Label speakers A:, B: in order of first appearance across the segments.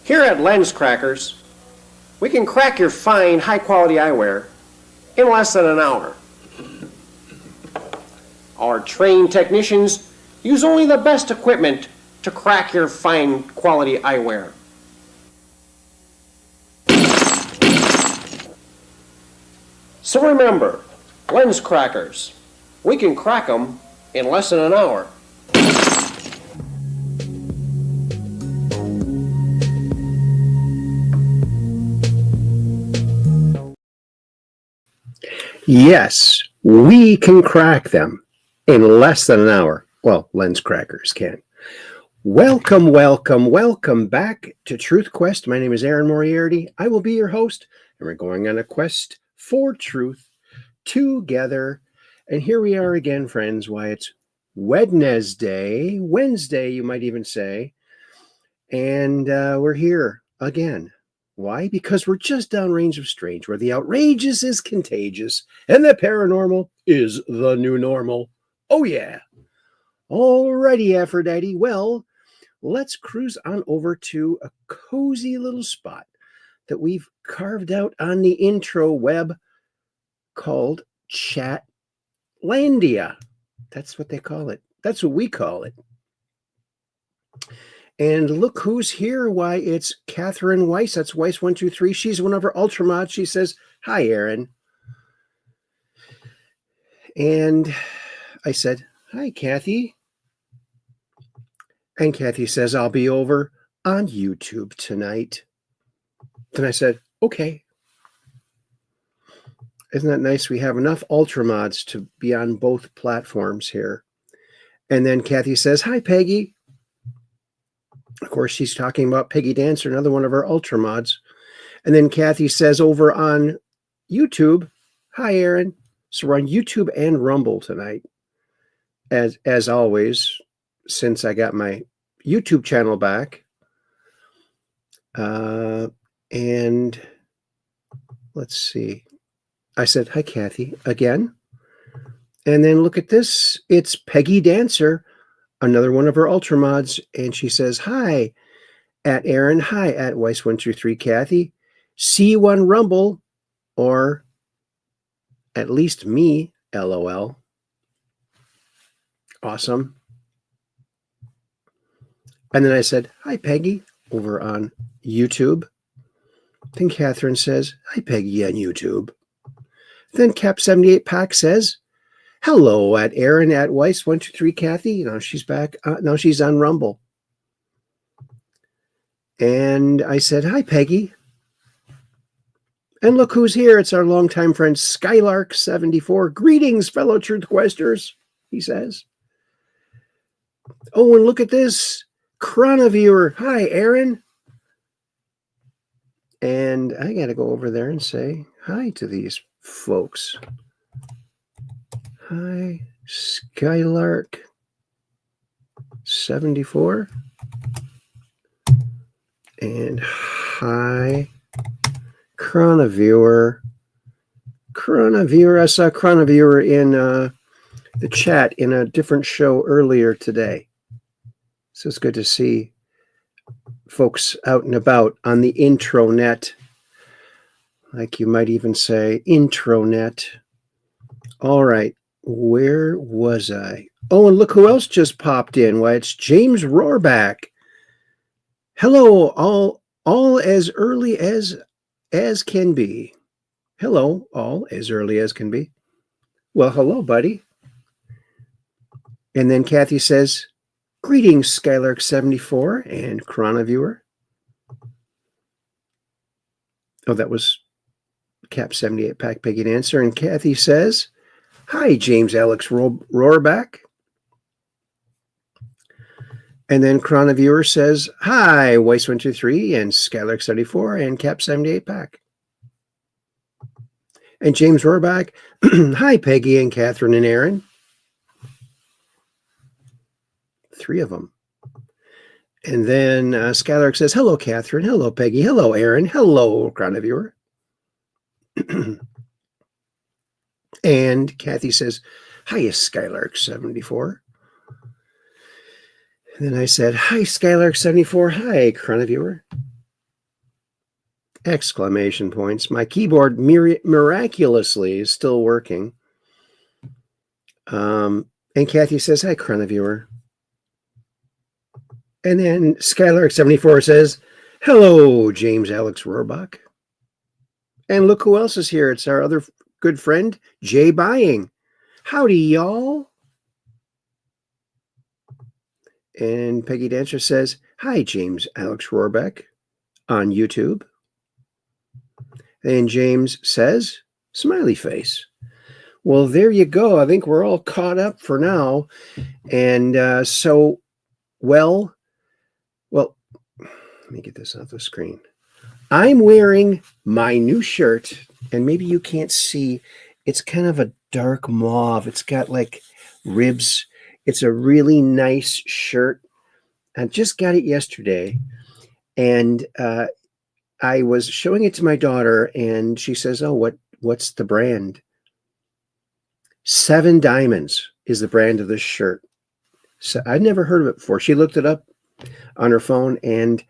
A: Here at Lens Crackers, we can crack your fine, high-quality eyewear in less than an hour. Our trained technicians use only the best equipment to crack your fine quality eyewear. So remember, Lens Crackers, we can crack them in less than an hour.
B: Yes, we can crack them in less than an hour. Well, Lens Crackers can. Welcome back to Truth Quest. My name is Aaron Moriarity. I will be your host, and we're going on a quest for truth together. And here we are again, friends. Why, it's Wednesday, you might even say. And we're here again. Why? Because we're just downrange of strange, where the outrageous is contagious and the paranormal is the new normal. Oh, yeah. Alrighty, Aphrodite. Well, let's cruise on over to a cozy little spot that we've carved out on the intro web called Chatlandia. That's what they call it. That's what we call it. And look who's here. Why, it's Catherine Weiss. That's Weiss123. She's one of our Ultramods. She says, hi, Aaron. And I said, hi, Kathy. And Kathy says, I'll be over on YouTube tonight. Then I said, okay. Isn't that nice? We have enough Ultramods to be on both platforms here. And then Kathy says, hi, Peggy. Of course, she's talking about Peggy Dancer, another one of our Ultramods. And then Kathy says over on YouTube, hi, Aaron. So we're on YouTube and Rumble tonight. As always, since I got my YouTube channel back. And let's see. I said, hi, Kathy, again. And then look at this. It's Peggy Dancer, another one of her Ultramods, and she says, hi, at Aaron, hi, at Weiss123, Kathy, C1 Rumble, or at least me, LOL. Awesome. And then I said, hi, Peggy, over on YouTube. Then Catherine says, hi, Peggy, on YouTube. Then Cap78Pack says, hello, at Aaron, at Weiss123, Kathy. Now she's back. Now she's on Rumble. And I said, hi, Peggy. And look who's here. It's our longtime friend, Skylark74. Greetings, fellow Truth Questers, he says. Oh, and look at this. Chronaviewer. Hi, Aaron. And I got to go over there and say hi to these folks. Hi, Skylark74. And hi, Chronaviewer. I saw Chronaviewer in the chat in a different show earlier today. So it's good to see folks out and about on the intronet. Like you might even say, intronet. All right. Where was I? Oh, and look who else just popped in. Why, it's James Rohrback. Hello, all as early as can be. Hello, all as early as can be. Well, hello, buddy. And then Kathy says, greetings, Skylark74 and Chronaviewer. Oh, that was Cap78Pack Peggy Dancer. And Kathy says, hi, James Alex Rohrback. And then Chronaviewer says, hi, Weiss123 and Skylark74 and Cap78Pack. And James Rohrback, hi, Peggy and Catherine and Aaron. 3 of them. And then Skylark says, hello, Catherine. Hello, Peggy. Hello, Aaron. Hello, Crown Viewer. And Kathy says, hi, Skylark74. And then I said, hi, Skylark74. Hi, Crown Viewer. Exclamation points. My keyboard miraculously is still working. And Kathy says, hi, Crown Viewer. And then Skylark74 says, hello, James Alex Rohrbach. And look who else is here. It's our other good friend, Jay Buying. Howdy, y'all. And Peggy Dancer says, hi, James Alex Rohrbach on YouTube. And James says, smiley face. Well, there you go. I think we're all caught up for now. And well, let me get this off the screen. I'm wearing my new shirt, and maybe you can't see. It's kind of a dark mauve. It's got like ribs. It's a really nice shirt. I just got it yesterday, and I was showing it to my daughter, and she says, oh, what's the brand? 7 Diamonds is the brand of this shirt. So I'd never heard of it before. She looked it up on her phone, and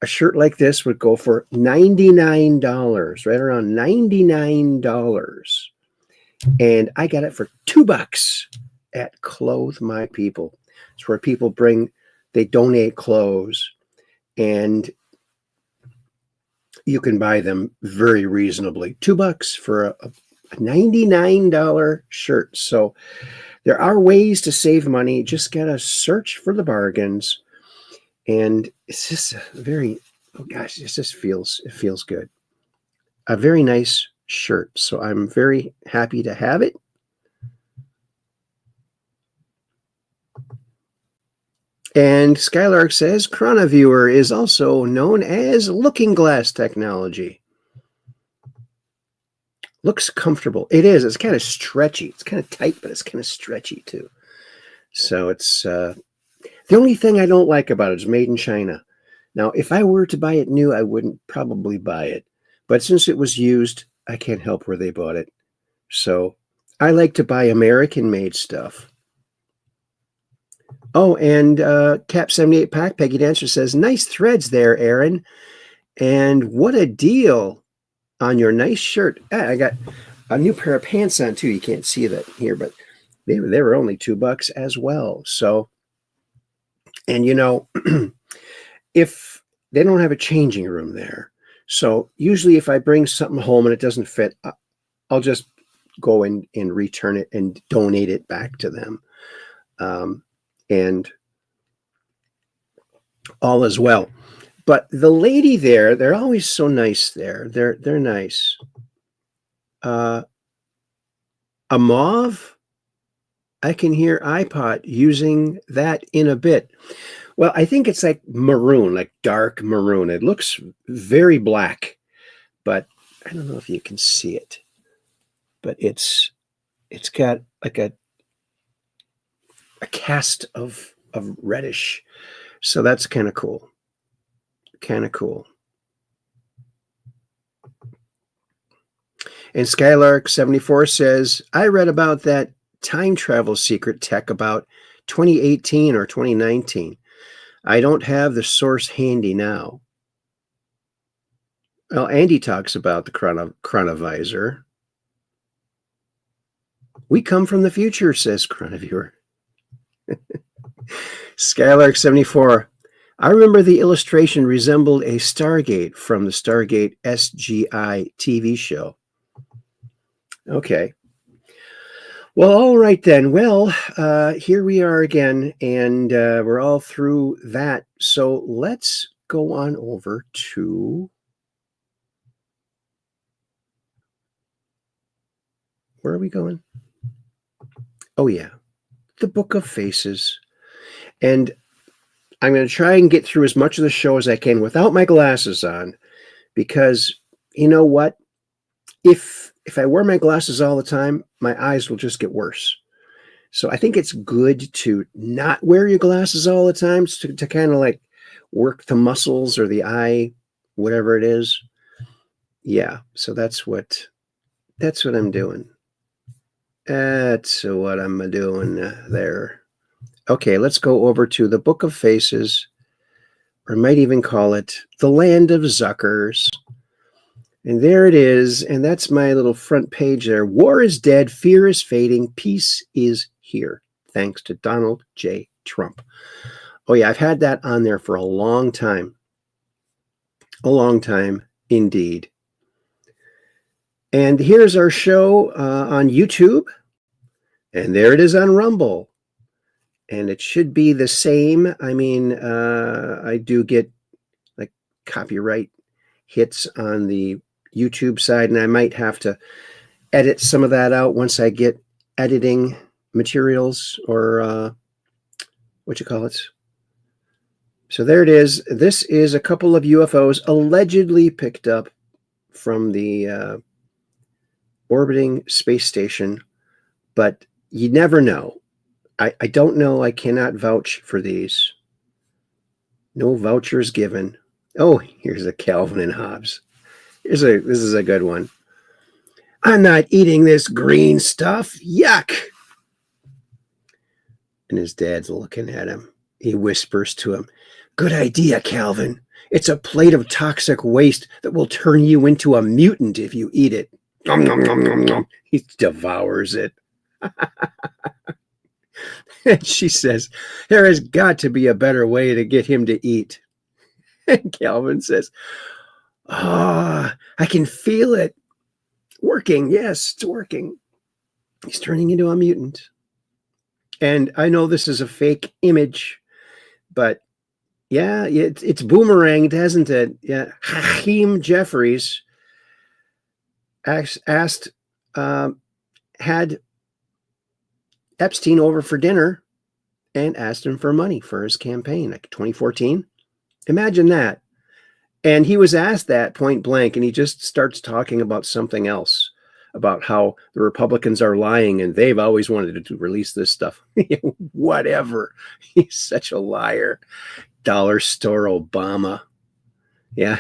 B: a shirt like this would go for $99, right around $99. And I got it for $2 at Clothe My People. It's where people they donate clothes, and you can buy them very reasonably. $2 for a $99 shirt. So there are ways to save money. Just gotta search for the bargains. And it's just it feels good. A very nice shirt. So I'm very happy to have it. And Skylark says, Chronaviewer is also known as Looking Glass technology. Looks comfortable. It is. It's kind of stretchy. It's kind of tight, but it's kind of stretchy too. So it's the only thing I don't like about it is made in China. Now, if I were to buy it new, I wouldn't probably buy it. But since it was used, I can't help where they bought it. So I like to buy American-made stuff. Oh, and Cap 78 Pack, Peggy Dancer says, nice threads there, Aaron. And what a deal on your nice shirt. I got a new pair of pants on too. You can't see that here, but they were only $2 as well. So, and if they don't have a changing room there, so usually if I bring something home and it doesn't fit, I'll just go and return it and donate it back to them. And all as well. But the lady there, they're always so nice there. They're nice. A mauve, I can hear iPod using that in a bit. Well, I think it's like maroon, like dark maroon. It looks very black, but I don't know if you can see it. But it's got like a cast of reddish. So that's kind of cool. Kind of cool. And Skylark74 says, I read about that time travel secret tech about 2018 or 2019. I don't have the source handy now. Well, Andy talks about the chronovisor. We come from the future, says Chronoviewer. Skylark74. I remember the illustration resembled a Stargate from the Stargate SGI TV show. Okay. Well, all right then. Well, here we are again, and we're all through that. So let's go on over to... Where are we going? Oh, yeah. The Book of Faces. And I'm going to try and get through as much of the show as I can without my glasses on, because you know what? If I wear my glasses all the time, my eyes will just get worse. So I think it's good to not wear your glasses all the time to kind of like work the muscles or the eye, whatever it is. Yeah, so that's what I'm doing. That's what I'm doing there. Okay, let's go over to the Book of Faces, or I might even call it the Land of Zuckers. And there it is, and that's my little front page there. War is dead, fear is fading, peace is here, thanks to Donald J. Trump. Oh yeah, I've had that on there for a long time. A long time, indeed. And here's our show on YouTube. And there it is on Rumble. And it should be the same. I mean, I do get like copyright hits on the YouTube side, and I might have to edit some of that out once I get editing materials, or what you call it. So there it is. This is a couple of UFOs allegedly picked up from the orbiting space station, but you never know. I don't know. I cannot vouch for these. No vouchers given. Oh, here's a Calvin and Hobbes. This is a good one. I'm not eating this green stuff. Yuck. And his dad's looking at him. He whispers to him, "Good idea, Calvin. It's a plate of toxic waste that will turn you into a mutant if you eat it." Nom, nom, nom, nom, nom. He devours it. And she says, "There has got to be a better way to get him to eat." And Calvin says, "Ah, I can feel it working. Yes, it's working. He's turning into a mutant." And I know this is a fake image, but yeah, it's boomeranged, hasn't it? Yeah. Hakeem Jeffries asked, had Epstein over for dinner and asked him for money for his campaign, like 2014. Imagine that. And he was asked that point blank, and he just starts talking about something else, about how the Republicans are lying and they've always wanted to release this stuff. Whatever. He's such a liar. Dollar store Obama. Yeah,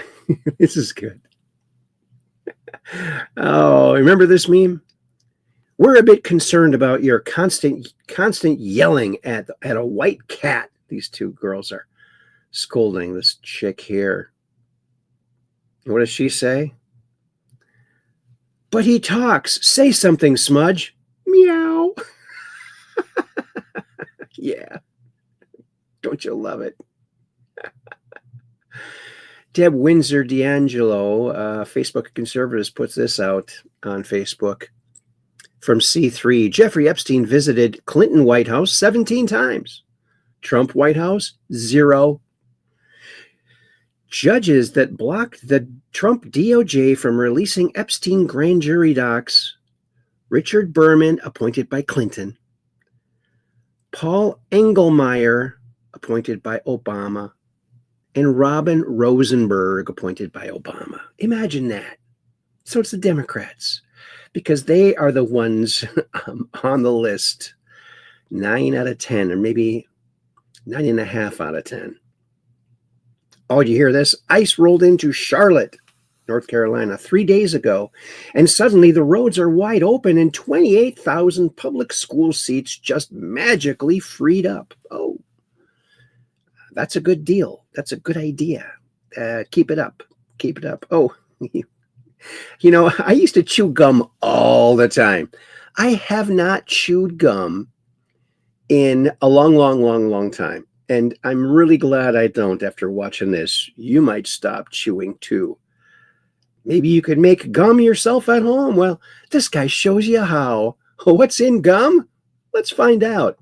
B: this is good. Oh, remember this meme? "We're a bit concerned about your constant yelling at a white cat." These two girls are scolding this chick here. What does she say? "But he talks. Say something, Smudge." Meow. Yeah. Don't you love it? Deb Windsor D'Angelo, Facebook Conservatives, puts this out on Facebook from C3. "Jeffrey Epstein visited Clinton White House 17 times. Trump White House, 0. Judges that blocked the Trump DOJ from releasing Epstein grand jury docs: Richard Berman, appointed by Clinton. Paul Engelmeyer, appointed by Obama. And Robin Rosenberg, appointed by Obama." Imagine that. So it's the Democrats, because they are the ones on the list. 9 out of 10, or maybe 9.5 out of 10. Oh, did you hear this? ICE rolled into Charlotte, North Carolina, 3 days ago, and suddenly the roads are wide open and 28,000 public school seats just magically freed up. Oh, that's a good deal. That's a good idea. Keep it up. Keep it up. Oh, you know, I used to chew gum all the time. I have not chewed gum in a long time. And I'm really glad I don't after watching this. You might stop chewing too. Maybe you could make gum yourself at home. Well, this guy shows you how. What's in gum? Let's find out.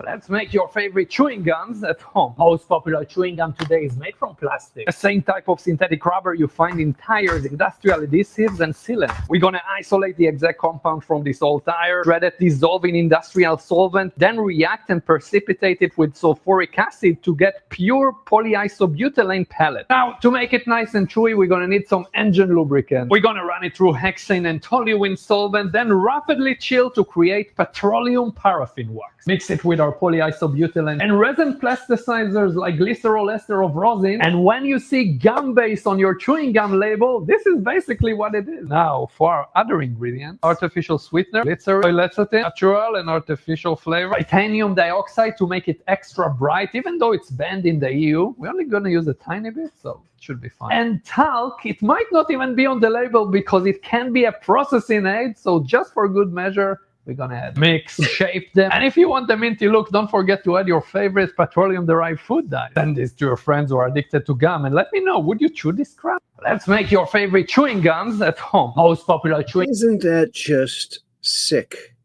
C: Let's make your favorite chewing gums at home. Most popular chewing gum today is made from plastic. The same type of synthetic rubber you find in tires, industrial adhesives, and sealants. We're gonna isolate the exact compound from this old tire, shred it, dissolve in industrial solvent, then react and precipitate it with sulfuric acid to get pure polyisobutylene pellet. Now, to make it nice and chewy, we're gonna need some engine lubricant. We're gonna run it through hexane and toluene solvent, then rapidly chill to create petroleum paraffin wax. Mix it with our are polyisobutylene and resin plasticizers like glycerol ester of rosin. And when you see gum base on your chewing gum label, this is basically what it is. Now, for our other ingredients, artificial sweetener, glycerol, lecithin, natural and artificial flavor, titanium dioxide to make it extra bright, even though it's banned in the EU. We're only going to use a tiny bit, so it should be fine. And talc, it might not even be on the label because it can be a processing aid, so just for good measure, we're gonna add mix, shape them, and if you want the minty look, don't forget to add your favorite petroleum-derived food dye. Send this to your friends who are addicted to gum and let me know, would you chew this crap? Let's make your favorite chewing gums at home. Most popular chewing.
B: Isn't that just sick?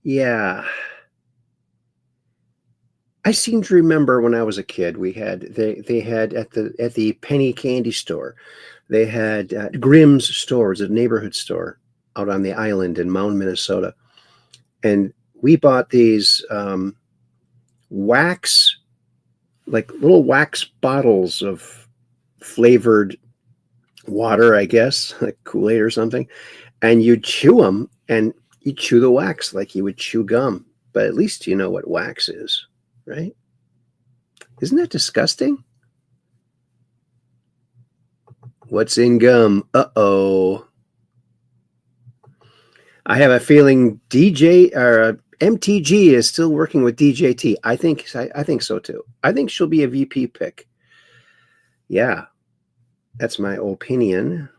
B: Yeah. I seem to remember when I was a kid, they had at the penny candy store, they had Grimm's stores, a neighborhood store out on the island in Mound, Minnesota. And we bought these wax, like little wax bottles of flavored water, I guess, like Kool-Aid or something. And you chew them and you chew the wax like you would chew gum. But at least you know what wax is, right? Isn't that disgusting? What's in gum? Uh-oh. I have a feeling MTG is still working with DJT. I think so too. I think she'll be a VP pick. Yeah, that's my opinion.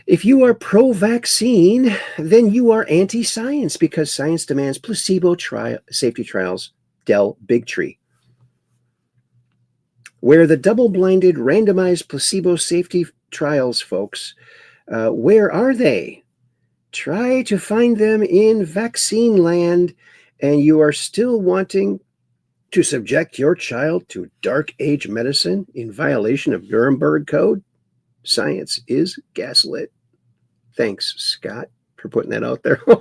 B: If you are pro-vaccine, then you are anti-science because science demands placebo safety trials. Del Bigtree. Where the double-blinded randomized placebo safety trials, folks, where are they? Try to find them in vaccine land, and you are still wanting to subject your child to dark age medicine in violation of Nuremberg Code? Science is gaslit. Thanks, Scott, for putting that out there. Oh,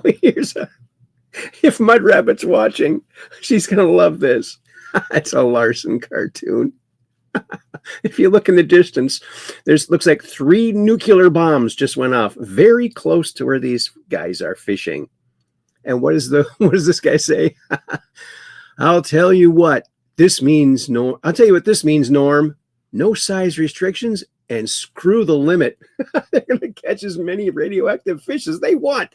B: if Mud Rabbit's watching, she's going to love this. It's a Larson cartoon. If you look in the distance, looks like 3 nuclear bombs just went off very close to where these guys are fishing. And what does this guy say? I'll tell you what this means, Norm. No size restrictions and screw the limit. They're going to catch as many radioactive fish as they want.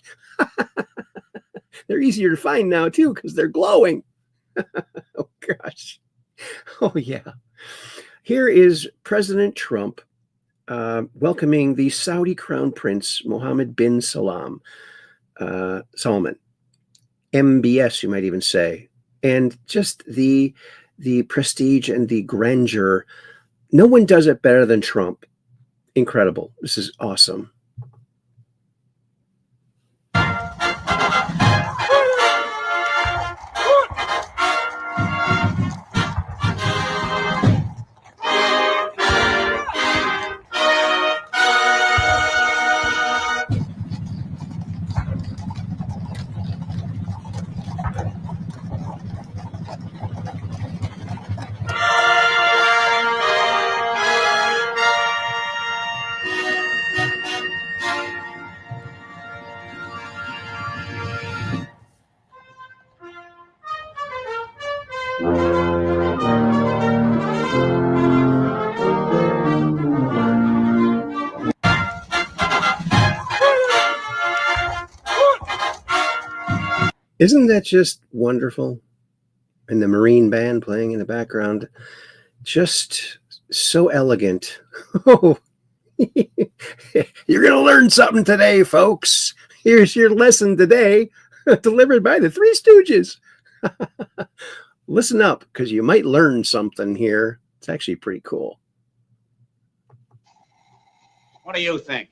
B: They're easier to find now too because they're glowing. Oh gosh. Oh yeah. Here is President Trump welcoming the Saudi Crown Prince Mohammed bin Salman, MBS, you might even say, and just the prestige and the grandeur. No one does it better than Trump. Incredible. This is awesome. Isn't that just wonderful? And the Marine band playing in the background, just so elegant. Oh, you're going to learn something today, folks. Here's your lesson today, delivered by the Three Stooges. Listen up, because you might learn something here. It's actually pretty cool.
D: What do you think?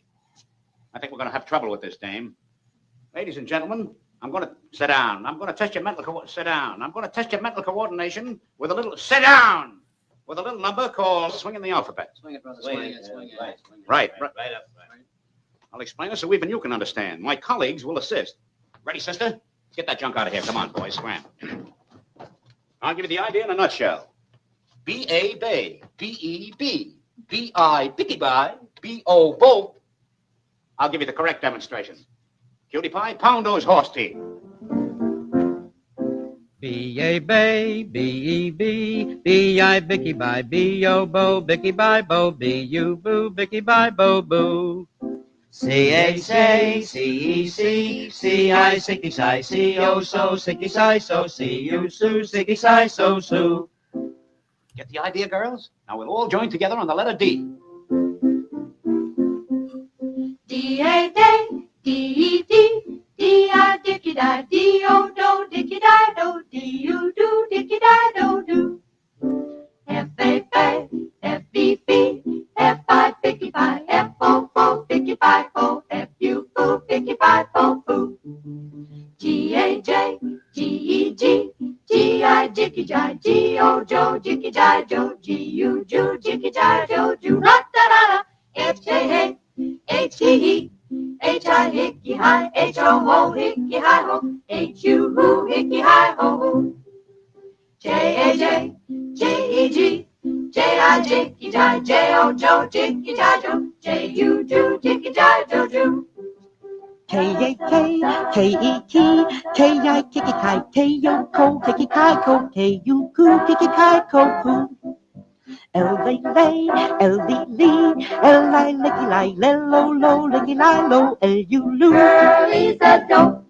D: I think we're going to have trouble with this, dame. Ladies and gentlemen, I'm going to sit down. I'm going to test your mental sit down. I'm going to test your mental coordination with a little sit down with a little number called swinging the alphabet. Swing it, brother. Swing it. Right up. Right. I'll explain it so even you can understand. My colleagues will assist. Ready, sister? Let's get that junk out of here. Come on, boys. Scram. I'll give you the idea in a nutshell. B-A-Bay, B-E-B, B-I, Bicky-Bye, B-O, Bo. I'll give you the correct demonstration. Cutie pie, pound those horse teeth.
E: B-A-Bay, B-E-B, B-I, Bicky, Bye, B-O-Bo, Bicky, Bye, Bo, B-U, Boo, Bicky, Bye, Bo, Boo. C-H-A, C-E-C, C-I, Sicky, Sai, C-O, So, Sicky, Sai, So, C-U, Sue, Sicky, Sai, So, Sue.
D: Get the idea, girls? Now we'll all join together on the letter D.
F: D-A-Day, D-E-D, D-I, Dicky-Di, D-O-Do, Dicky-Di-Do, D-U-Do, Dicky-Di-Do-Do. F-A-Bay, F-B-B, F-I, Bicky-Bye, F-O-Fo, Bicky-Bye-Fo, F-U-Foo, Bicky-Bye-Fo-Foo. G-A-J, G-E-G, G-I, Jicky-Jai, G-O-Jo, Jicky-Jai-Jo, G-U-Ju, Jicky-Jai-Jo-Ju, ra-da-da-da, F-J-A, H-E-E, H-I, Hicky-Hi, H-O-Ho, Hicky-Hi-Ho, H-U-Hoo, Hicky-Hi-Ho-Hoo. J-A-J, J-E-G, J-I, Jicky-Jai, J-O-Jo, Jicky-Jai-Jo, J-U-Ju, Jicky-Jai-Jo-Ju.
G: K-A-K, K-E-T, K-I, Kiki-Kai, K-O-Ko, Kiki-Kai-Ko, K-U-Ku, Kiki-Kai-Ko-Ku. L-A-Lay, L-D-Lee, L-I, Licky-Lie, L-O-Lo, Licky-Lie-Lo, L-U-Lu.
F: Curly's a dope.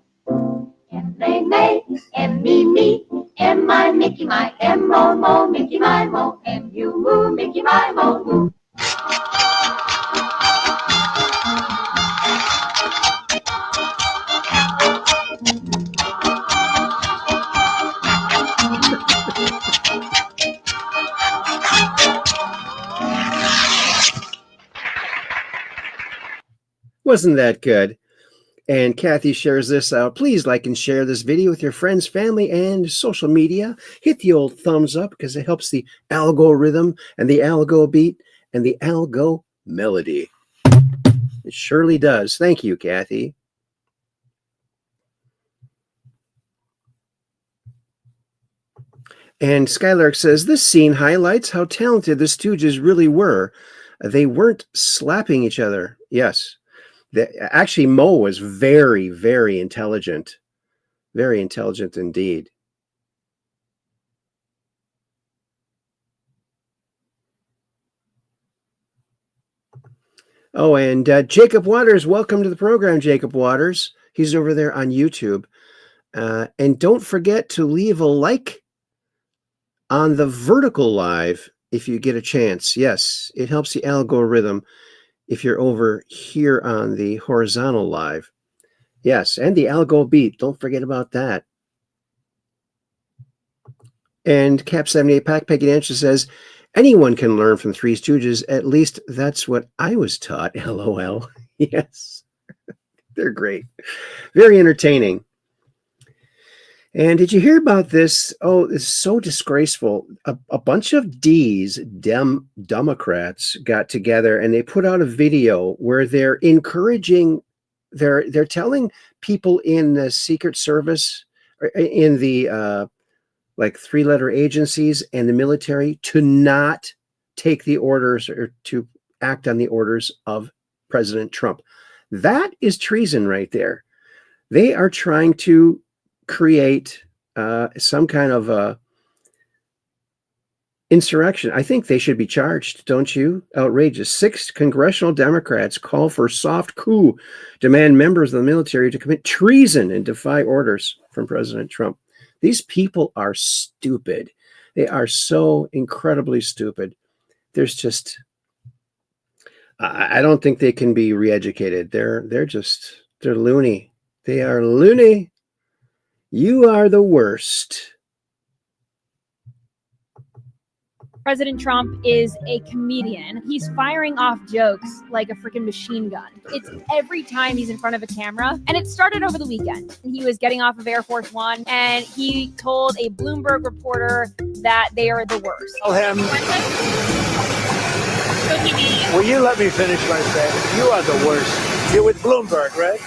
F: M-A-May, M-E-Me, M-I, Mickey-My, M-O-Mo, Mickey-My-Mo, M-U-Moo, Mickey-My-Mo-Moo.
B: Wasn't that good? And Kathy shares this out. Please like and share this video with your friends, family, and social media. Hit the old thumbs up because it helps the algo rhythm and the algo beat and the algo melody. It surely does. Thank you, Kathy. And Skylark says, this scene highlights how talented the Stooges really were. They weren't slapping each other. Yes. Actually, Mo was very, very intelligent. Very intelligent indeed. Oh, and Jacob Waters, welcome to the program, Jacob Waters. He's over there on YouTube. And don't forget to leave a like on the vertical live if you get a chance. Yes, it helps the algorithm if you're over here on the horizontal live. Yes, and the algo beat. Don't forget about that. And Cap78 Pack Peggy Answer says, anyone can learn from Three Stooges. At least that's what I was taught. LOL. Yes, they're great. Very entertaining. And did you hear about this? Oh, it's so disgraceful. A bunch of D's, Democrats, got together and they put out a video where they're encouraging, they're telling people in the Secret Service, or in the like 3-letter agencies and the military to not take the orders or to act on the orders of President Trump. That is treason right there. They are trying to create some kind of insurrection. I think they should be charged, don't you? Outrageous. 6 congressional Democrats call for soft coup, demand members of the military to commit treason and defy orders from President Trump. These people are stupid. They are so incredibly stupid. There's just, I don't think they can be re-educated. They're loony. They are loony. You are the worst.
H: President Trump is a comedian. He's firing off jokes like a freaking machine gun. It's every time he's in front of a camera. And it started over the weekend. He was getting off of Air Force One and he told a Bloomberg reporter that they are the worst.
I: Tell him. Will you let me finish my sentence? You are the worst. You're with Bloomberg, right?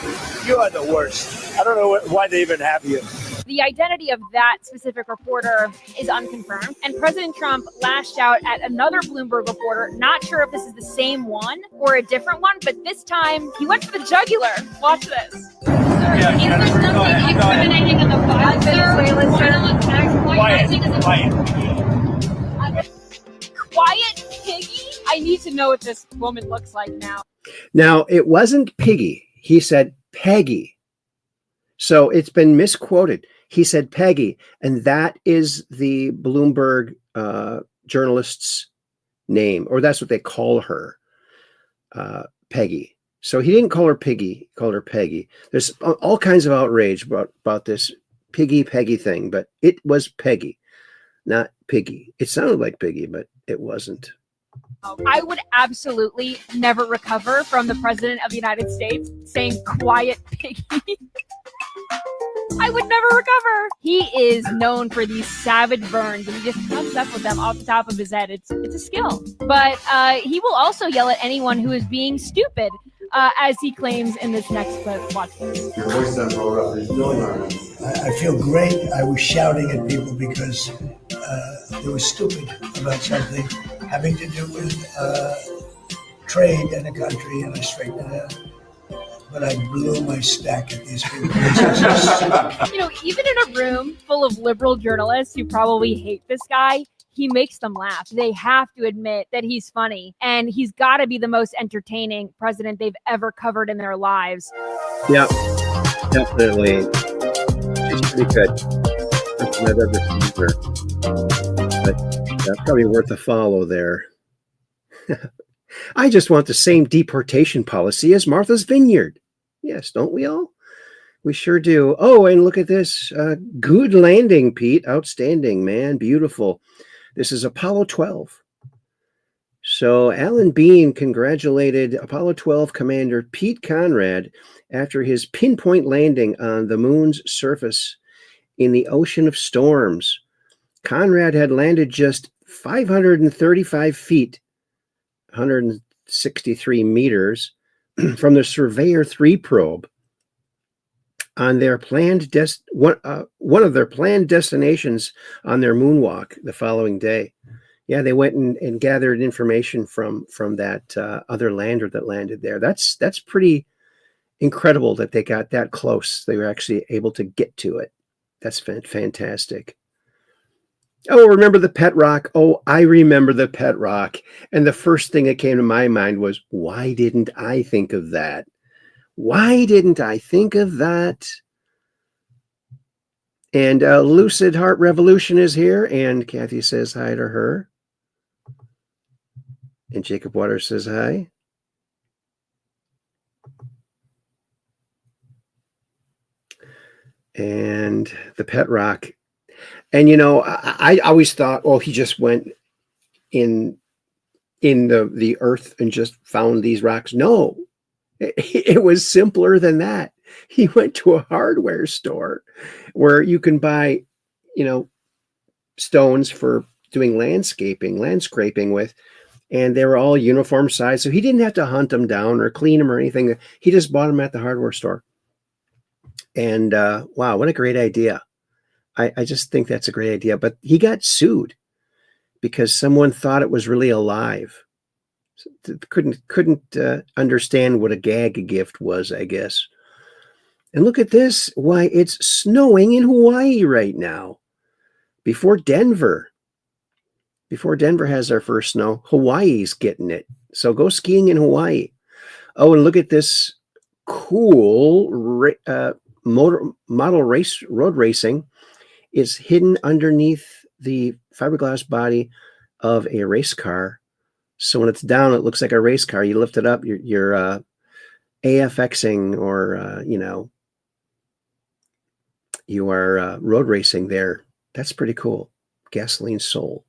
I: You are the worst. I don't know why they even have you.
H: The identity of that specific reporter is unconfirmed. And President Trump lashed out at another Bloomberg reporter. Not sure if this is the same one or a different one, but this time he went for the jugular. Watch this. Is there something incriminating in the file, sir? Quiet Piggy? I need to know what this woman looks like now.
B: Now, it wasn't Piggy. He said Peggy. So it's been misquoted. He said Peggy, and that is the Bloomberg journalist's name, or that's what they call her, Peggy. So he didn't call her Piggy, he called her Peggy. There's all kinds of outrage about this Peggy thing, but it was Peggy, not Piggy. It sounded like Piggy, but it wasn't.
H: I would absolutely never recover from the President of the United States saying quiet Piggy. I would never recover. He is known for these savage burns, and he just comes up with them off the top of his head. It's a skill. But he will also yell at anyone who is being stupid, as he claims in this next clip. Watch this.
J: Your voice doesn't roll up. There's no environment. I feel great. I was shouting at people because they were stupid about something having to do with trade in a country, and I straightened it out. But I blew my stack at these people.
H: You know, even in a room full of liberal journalists who probably hate this guy, he makes them laugh. They have to admit that he's funny, and he's got to be the most entertaining president they've ever covered in their lives.
B: Yeah, definitely. She's pretty good. First time I've ever seen her. But that's probably worth a follow there. I just want the same deportation policy as Martha's Vineyard. Yes, don't we all? We sure do. Oh, and look at this. Good landing, Pete. Outstanding, man. Beautiful. This is Apollo 12. So Alan Bean congratulated Apollo 12 Commander Pete Conrad after his pinpoint landing on the moon's surface in the ocean of storms. Conrad had landed just 535 feet, 163 meters, from the Surveyor 3 probe on their planned one of their planned destinations on their moonwalk the following day. Yeah, they went and gathered information from that other lander that landed there. That's pretty incredible that they got that close. They were actually able to get to it. That's fantastic. Oh, remember the pet rock? Oh, I remember the pet rock. And the first thing that came to my mind was, why didn't I think of that? Why didn't I think of that? And Lucid Heart Revolution is here. And Kathy says hi to her. And Jacob Waters says hi. And the pet rock. And, you know, I always thought, oh, he just went in the earth and just found these rocks. No, it was simpler than that. He went to a hardware store where you can buy, you know, stones for doing land scraping with, and they were all uniform size. So he didn't have to hunt them down or clean them or anything. He just bought them at the hardware store. And wow, what a great idea. I just think that's a great idea. But he got sued because someone thought it was really alive. Couldn't understand what a gag gift was, I guess. And look at this. Why, it's snowing in Hawaii right now. Before Denver has our first snow, Hawaii's getting it. So go skiing in Hawaii. Oh, and look at this cool model race road racing. Is hidden underneath the fiberglass body of a race car. So when it's down, it looks like a race car. You lift it up, you're AFXing, or you know, you are road racing there. That's pretty cool. Gasoline Soul.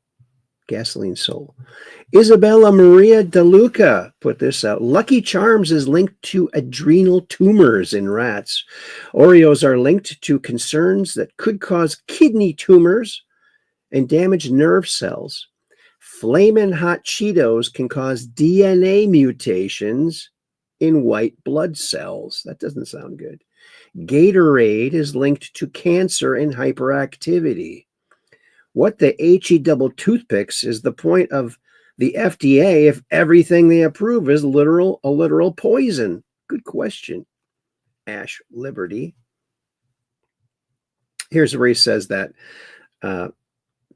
B: Isabella Maria DeLuca put this out. Lucky Charms is linked to adrenal tumors in rats. Oreos are linked to concerns that could cause kidney tumors and damage nerve cells. Flamin' Hot Cheetos can cause DNA mutations in white blood cells. That doesn't sound good. Gatorade is linked to cancer and hyperactivity. What the HE double toothpicks is the point of the FDA if everything they approve is a literal poison? Good question. Ash Liberty. Here's where he says that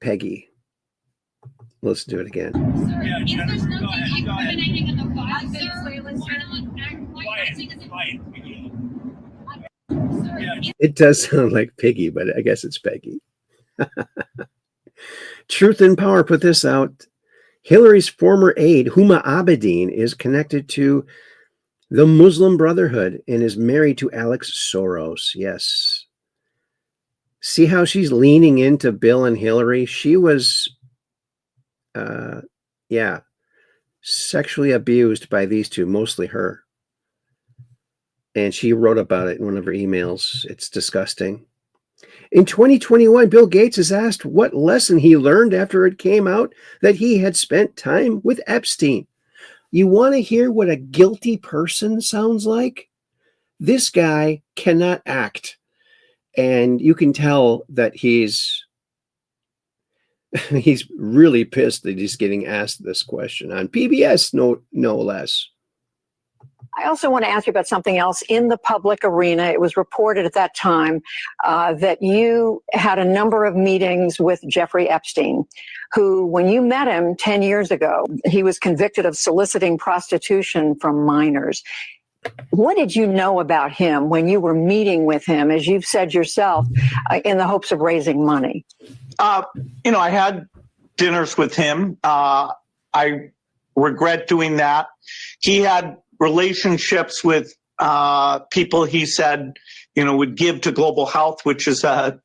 B: Peggy. Let's do it again.
K: Sir, if there's nothing incriminating in the file, sir, why not?
B: It does sound like Piggy, but I guess it's Peggy. Truth in Power put this out. Hillary's former aide, Huma Abedin, is connected to the Muslim Brotherhood and is married to Alex Soros. Yes. See how she's leaning into Bill and Hillary? She was, sexually abused by these two, mostly her. And she wrote about it in one of her emails. It's disgusting. In 2021, Bill Gates is asked what lesson he learned after it came out that he had spent time with Epstein. You want to hear what a guilty person sounds like? This guy cannot act. And you can tell that he's really pissed that he's getting asked this question on PBS, no less.
L: I also want to ask you about something else in the public arena. It was reported at that time that you had a number of meetings with Jeffrey Epstein, who, when you met him 10 years ago, he was convicted of soliciting prostitution from minors. What did you know about him when you were meeting with him, as you've said yourself, in the hopes of raising money?
M: I had dinners with him. I regret doing that. He had relationships with people he said, would give to global health, which is a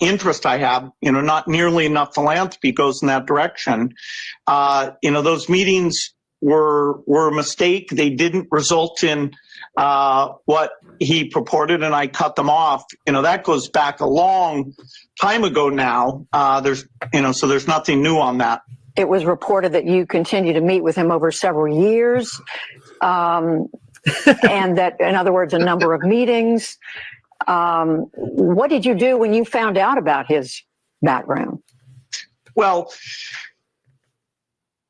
M: interest I have. Not nearly enough philanthropy goes in that direction. Those meetings were a mistake. They didn't result in what he purported, and I cut them off. That goes back a long time ago now. So there's nothing new on that.
L: It was reported that you continue to meet with him over several years, and that, in other words, a number of meetings. What did you do when you found out about his background?
M: Well,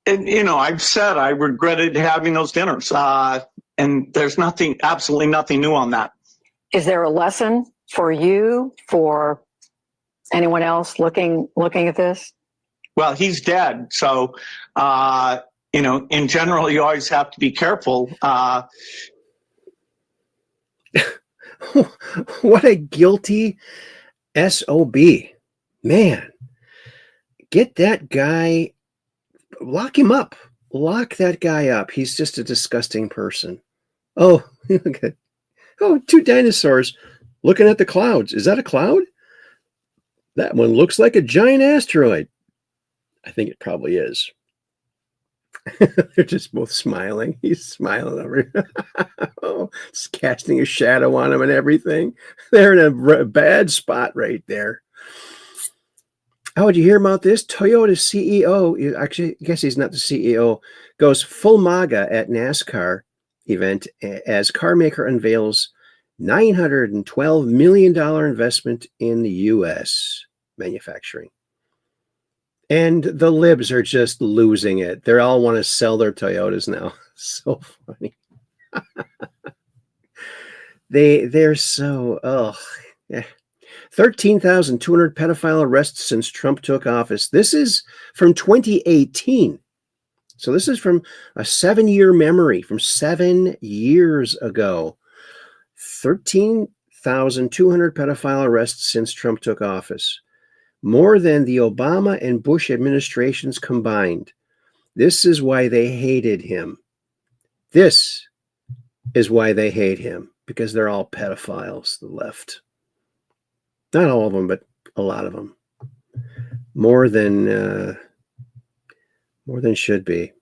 M: I've said I regretted having those dinners, and there's absolutely nothing new on that.
L: Is there a lesson for you, for anyone else looking at this?
M: Well, he's dead. So, in general, you always have to be careful.
B: What a guilty SOB. Man, get that guy, lock him up. Lock that guy up. He's just a disgusting person. Oh, okay. Oh, two dinosaurs looking at the clouds. Is that a cloud? That one looks like a giant asteroid. I think it probably is. They're just both smiling. He's smiling over. Oh, it's casting a shadow on him and everything. They're in a bad spot right there. How would you hear about this? Toyota's CEO, actually, I guess he's not the CEO, goes full MAGA at NASCAR event as car maker unveils $912 million investment in the U.S. manufacturing. And the libs are just losing it. They all want to sell their Toyotas now. So funny. They're so, yeah. 13,200 pedophile arrests since Trump took office. This is from 2018. So this is from a 7-year memory from 7 years ago. 13,200 pedophile arrests since Trump took office. More than the Obama and Bush administrations combined. This is why they hated him. This is why they hate him, because they're all pedophiles, the left. Not all of them, but a lot of them. More than should be.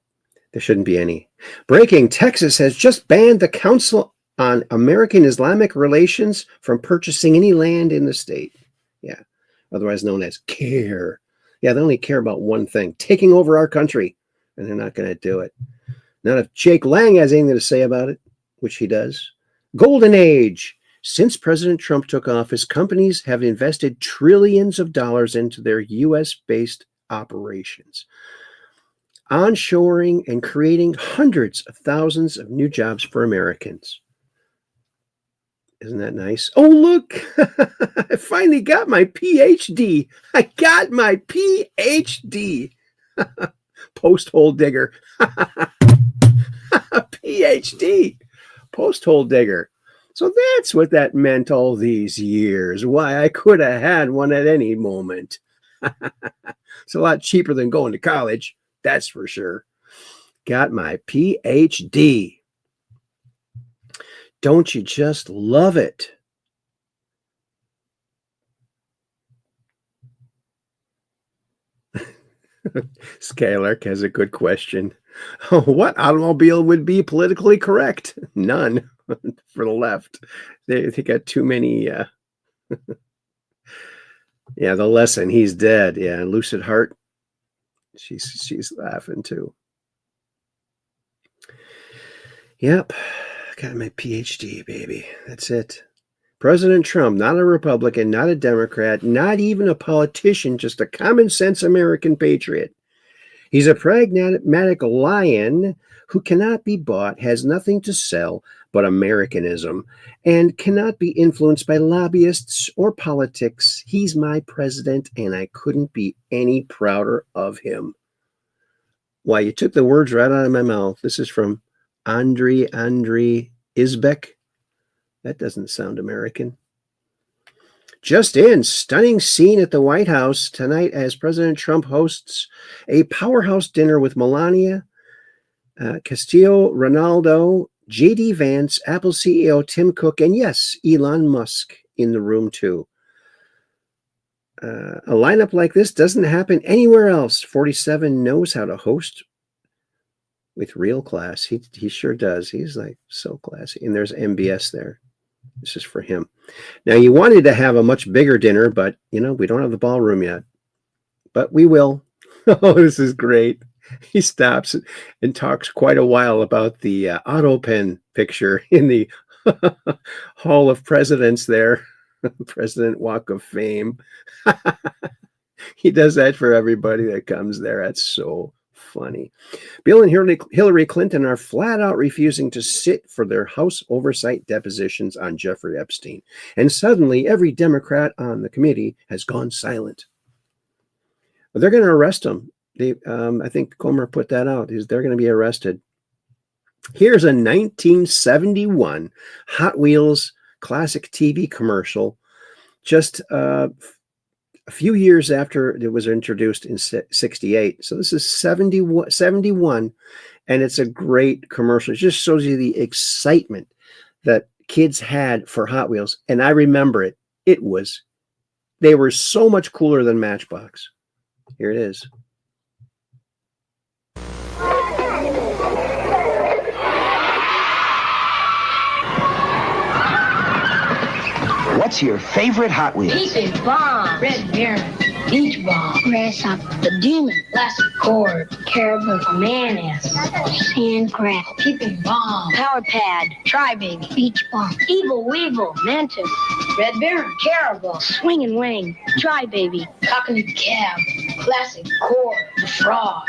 B: There shouldn't be any. Breaking, Texas has just banned the Council on American Islamic Relations from purchasing any land in the state. Yeah. Otherwise known as CARE. Yeah, they only care about one thing, taking over our country, and they're not going to do it. Not if Jake Lang has anything to say about it, which he does. Golden Age. Since President Trump took office, companies have invested trillions of dollars into their U.S.-based operations, onshoring and creating hundreds of thousands of new jobs for Americans. Isn't that nice? Oh, look, I finally got my PhD. I got my PhD. Post hole digger. PhD. Post hole digger. So that's what that meant all these years. Why, I could have had one at any moment. It's a lot cheaper than going to college. That's for sure. Got my PhD. Don't you just love it? Skylark has a good question. What automobile would be politically correct? None for the left. They got too many. Yeah, the lesson. He's dead. Yeah, Lucid Heart. She's laughing too. Yep, got my PhD, baby. That's it. President Trump, not a Republican, not a Democrat, not even a politician, just a common sense American patriot. He's a pragmatic lion who cannot be bought, has nothing to sell but Americanism, and cannot be influenced by lobbyists or politics. He's my president, and I couldn't be any prouder of him. Why, you took the words right out of my mouth. This is from Andriy Izbek. That doesn't sound American. Just in, stunning scene at the White House tonight as President Trump hosts a powerhouse dinner with Melania, Castillo, Ronaldo, J.D. Vance, Apple CEO Tim Cook, and yes, Elon Musk in the room too. A lineup like this doesn't happen anywhere else. 47 knows how to host with real class. He sure does. He's like so classy. And there's MBS there. This is for him. Now, you wanted to have a much bigger dinner, but, we don't have the ballroom yet. But we will. Oh, this is great. He stops and talks quite a while about the auto pen picture in the Hall of Presidents there. President Walk of Fame. He does that for everybody that comes there. That's so funny. Bill and Hillary Clinton are flat out refusing to sit for their House oversight depositions on Jeffrey Epstein. And suddenly every Democrat on the committee has gone silent. They're going to arrest him. I think Comer put that out. They're going to be arrested. Here's a 1971 Hot Wheels classic TV commercial, just a few years after it was introduced in 68. So this is 71, and it's a great commercial. It just shows you the excitement that kids had for Hot Wheels. And I remember it. They were so much cooler than Matchbox. Here it is.
N: What's your favorite Hot Wheels?
K: Pieces, bomb, red baron, beach ball, grasshopper, the demon, plastic cord, caribou, mayonnaise, sand crab, peeping bomb, power pad, tri-baby, beach bomb, evil weevil, mantis, red baron, caribou, swinging wing, tri-baby, cockatoo cab, classic cord, the frog,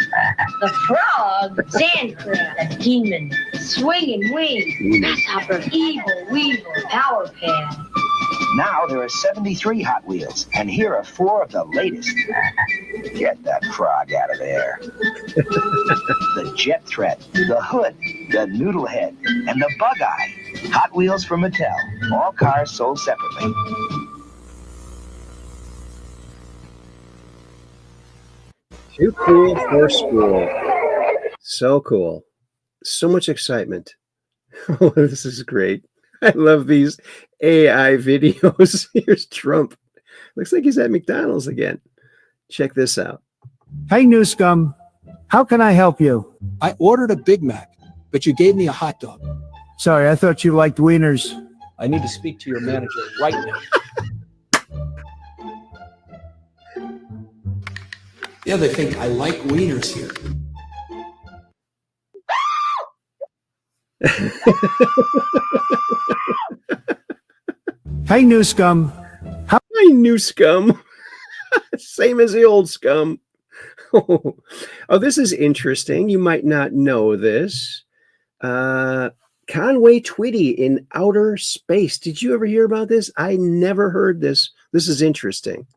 K: sand crab, the demon, swinging wing, grasshopper, evil weevil, power pad.
N: Now there are 73 Hot Wheels, and here are 4 of the latest. Get that frog out of there. The Jet Threat, the Hood, the Noodle Head, and the Bug Eye. Hot Wheels from Mattel. All cars sold separately.
B: Too cool for school. So cool. So much excitement. Oh, this is great. I love these AI videos. Here's Trump. Looks like he's at McDonald's again. Check this out.
O: Hey, New Scum. How can I help you?
P: I ordered a Big Mac, but you gave me a hot dog.
O: Sorry, I thought you liked wieners.
P: I need to speak to your manager right now. Yeah, they think I like wieners here.
O: Hey, New Scum.
B: Hi, New Scum. Same as the old scum. Oh, this is interesting. You might not know this. Conway Twitty in outer space. Did you ever hear about this? I never heard this. This is interesting.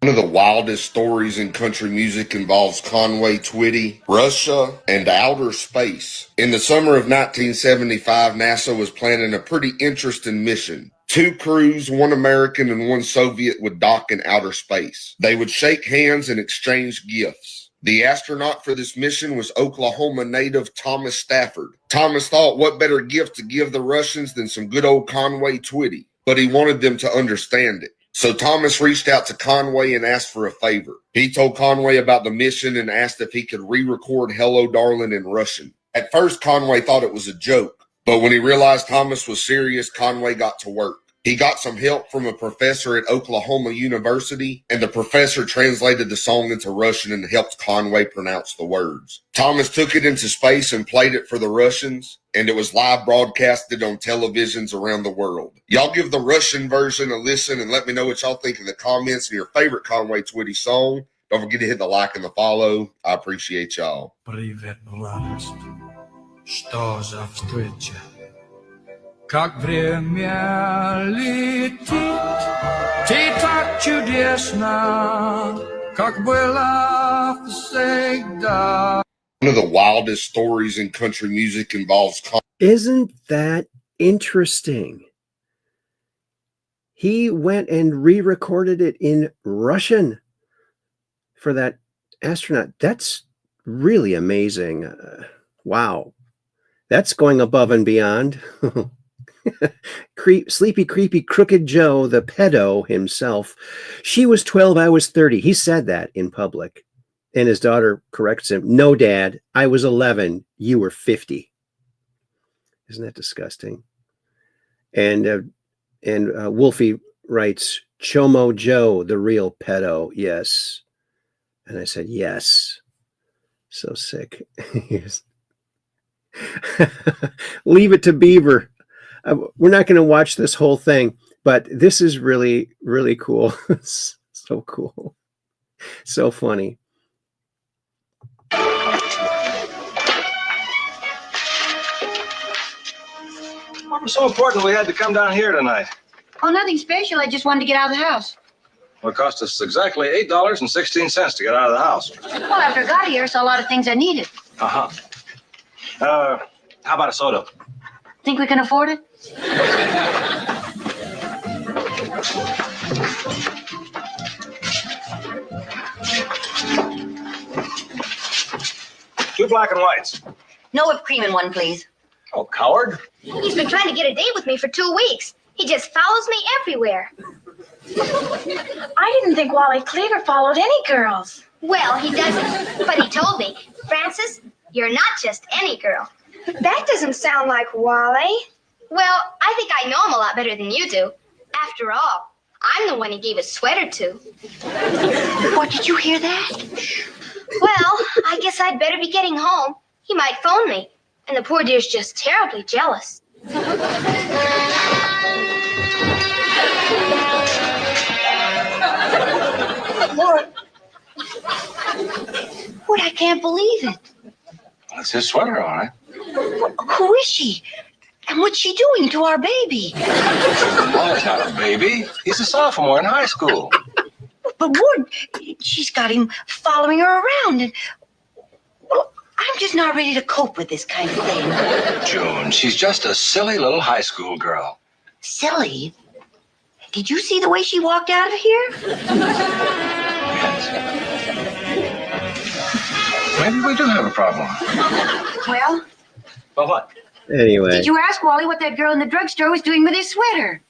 Q: One of the wildest stories in country music involves Conway Twitty, Russia, and outer space. In the summer of 1975, NASA was planning a pretty interesting mission. 2 crews, 1 American and 1 Soviet, would dock in outer space. They would shake hands and exchange gifts. The astronaut for this mission was Oklahoma native Thomas Stafford. Thomas thought, what better gift to give the Russians than some good old Conway Twitty? But he wanted them to understand it. So Thomas reached out to Conway and asked for a favor. He told Conway about the mission and asked if he could re-record Hello Darling in Russian. At first, Conway thought it was a joke, but when he realized Thomas was serious, Conway got to work. He got some help from a professor at Oklahoma University, and the professor translated the song into Russian and helped Conway pronounce the words. Thomas took it into space and played it for the Russians, and it was live broadcasted on televisions around the world. Y'all give the Russian version a listen and let me know what y'all think in the comments of your favorite Conway Twitty song. Don't forget to hit the like and the follow. I appreciate y'all.
R: Привет, младость, что за встреча? Как время летит, ты так чудесна, как была всегда.
Q: One of the wildest stories in country music involves...
B: Isn't that interesting? He went and re-recorded it in Russian for that astronaut. That's really amazing. Wow. That's going above and beyond. Sleepy, creepy, crooked Joe, the pedo himself. She was 12, I was 30. He said that in public. And his daughter corrects him. No, Dad, I was 11. You were 50. Isn't that disgusting? And Wolfie writes, Chomo Joe, the real pedo. Yes. And I said, yes. So sick. Leave it to Beaver. We're not going to watch this whole thing, but this is really, really cool. So cool. So funny.
S: What was so important we had to come down here tonight?
K: Oh, nothing special. I just wanted to get out of the house.
S: Well, it cost us exactly $8.16 to get out of the house.
K: Well, after I got here, I saw a lot of things I needed.
S: Uh-huh. How about a soda?
K: Think we can afford it?
S: 2 black and whites.
K: No whipped cream in one, please.
S: Oh, coward.
T: He's been trying to get a date with me for 2 weeks. He just follows me everywhere.
K: I didn't think Wally Cleaver followed any girls.
T: Well, he doesn't. But he told me, Francis, you're not just any girl.
K: That doesn't sound like Wally.
T: Well, I think I know him a lot better than you do. After all, I'm the one he gave his sweater to.
K: What, did you hear that?
T: Well, I guess I'd better be getting home. He might phone me. And the poor dear's just terribly jealous.
K: What? What? I can't believe it.
S: That's his sweater, all right.
K: Who is she? And what's she doing to our baby?
S: Wally's not a baby. He's a sophomore in high school.
K: But Ward, she's got him following her around, and well, I'm just not ready to cope with this kind of thing.
S: June, she's just a silly little high school girl.
K: Silly? Did you see the way she walked out of here?
S: Maybe we do have a problem.
K: Well,
S: Well, what?
B: Anyway.
K: did you ask Wally what that girl in the drugstore was doing with his sweater?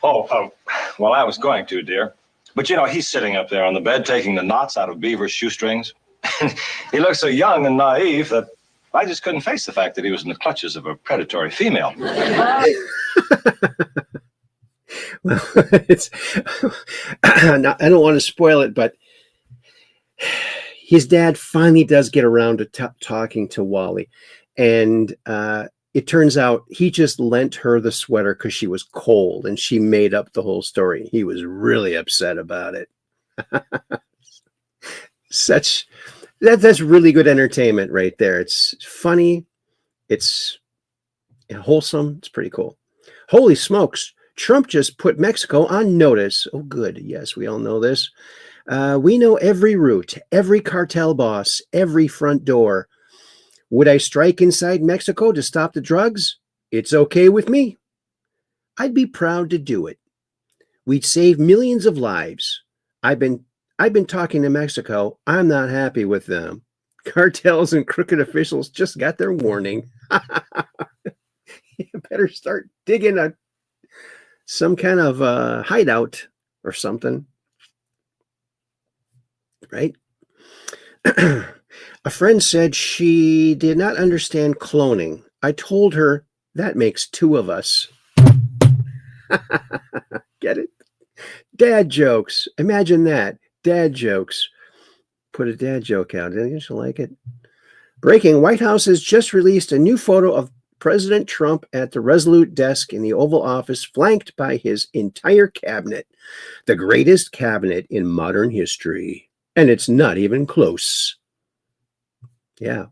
S: Oh, well, I was going to, dear. But, you know, he's sitting up there on the bed taking the knots out of Beaver's shoestrings. He looks so young and naive that I just couldn't face the fact that he was in the clutches of a predatory female.
B: Well, it's I don't want to spoil it, but his dad finally does get around to talking to Wally. And it turns out he just lent her the sweater because she was cold, and she made up the whole story. He was really upset about it. That's really good entertainment right there. It's funny. It's Yeah, wholesome. It's pretty cool. Holy smokes. Trump just put Mexico on notice. Oh, good. Yes, we all know this. We know every route, every cartel boss, every front door. Would I strike inside Mexico to stop the drugs? It's okay with me. I'd be proud to do it. We'd save millions of lives. I've been talking to Mexico. I'm not happy with them. Cartels and crooked officials just got their warning. You better start digging some kind of hideout or something. Right? A friend said she did not understand cloning. I told her that makes two of us. Get it? Dad jokes. Imagine that. Dad jokes. Put a dad joke out. Didn't you like it? Breaking. White House has just released a new photo of President Trump at the Resolute desk in the Oval Office, flanked by his entire cabinet. The greatest cabinet in modern history. And it's not even close. Yeah.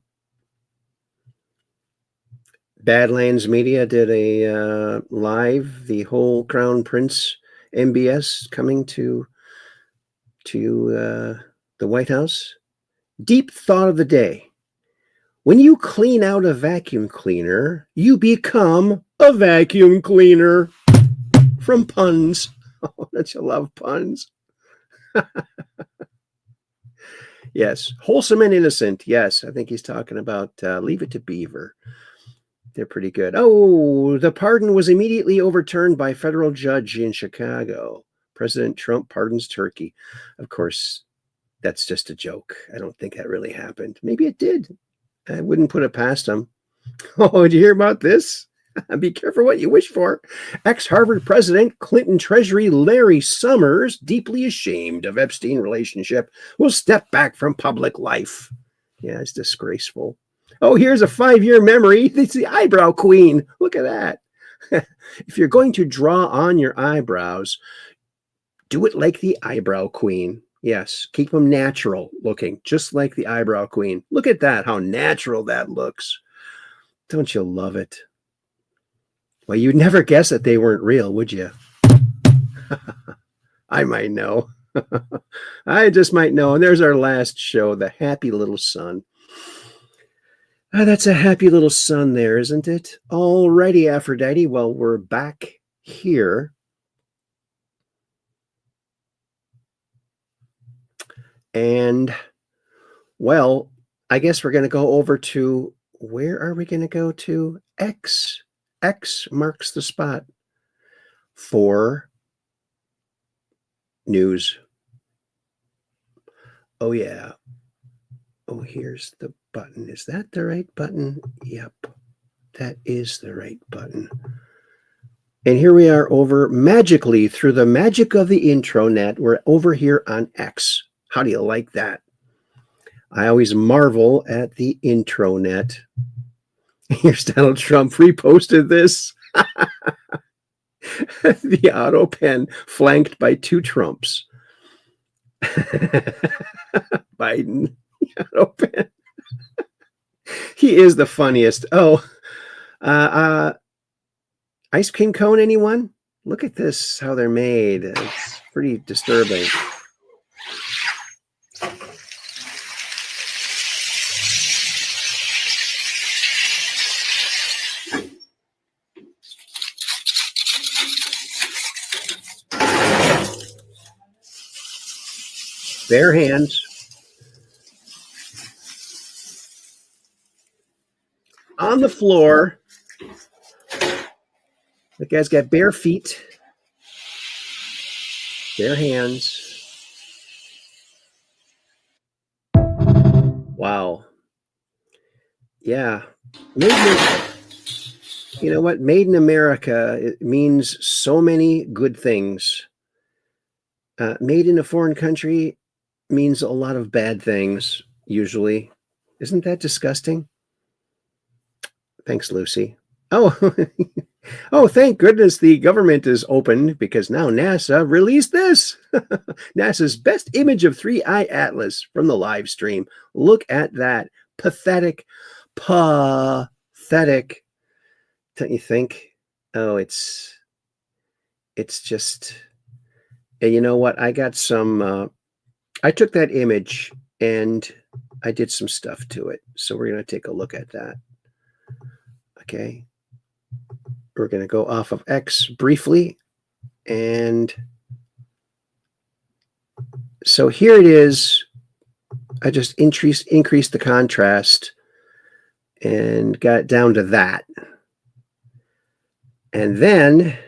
B: Badlands Media did a live, the whole Crown Prince MBS coming to the White House. Deep thought of the day. When you clean out a vacuum cleaner, you become a vacuum cleaner. From puns. Oh, don't you love puns? Yes. Wholesome and innocent. Yes. I think he's talking about Leave It to Beaver. They're pretty good. Oh, the pardon was immediately overturned by a federal judge in Chicago. President Trump pardons Turkey. Of course, that's just a joke. I don't think that really happened. Maybe it did. I wouldn't put it past him. Oh, did you hear about this? Be careful what you wish for. Ex-Harvard President Clinton Treasury Larry Summers, deeply ashamed of Epstein relationship, will step back from public life. Yeah, it's disgraceful. Oh, here's a 5-year memory. It's the eyebrow queen. Look at that. If you're going to draw on your eyebrows, do it like the eyebrow queen. Yes, keep them natural looking, just like the eyebrow queen. Look at that, how natural that looks. Don't you love it? Well, you'd never guess that they weren't real, would you? I might know. I just might know. And there's our last show, The Happy Little Sun. That's a happy little sun there, isn't it? Alrighty, Aphrodite. Well, we're back here. And, well, I guess we're going to go over to, where are we going to go to? X. X marks the spot for news. Oh, yeah. Oh, here's the button. Is that the right button? Yep, that is the right button. And here we are over magically through the magic of the intranet. We're over here on X. How do you like that? I always marvel at the intranet. Here's Donald Trump reposted this. The auto pen flanked by two Trumps. Biden. Auto pen. He is the funniest. Oh, ice cream cone, anyone? Look at this, how they're made. It's pretty disturbing. Bare hands. On the floor. The guy's got bare feet. Bare hands. Wow. Yeah. You know what? Made in America, it means so many good things. Made in a foreign country means a lot of bad things, usually. Isn't that disgusting? Thanks, Lucy. Oh, oh, thank goodness the government is open, because now NASA released this. NASA's best image of 3-eye atlas from the live stream. Look at that. Pathetic. Don't you think? Oh, it's just, you know what? I got some, I took that image and I did some stuff to it. So we're going to take a look at that. Okay. We're going to go off of X briefly. And so here it is. I just increased the contrast and got it down to that. And then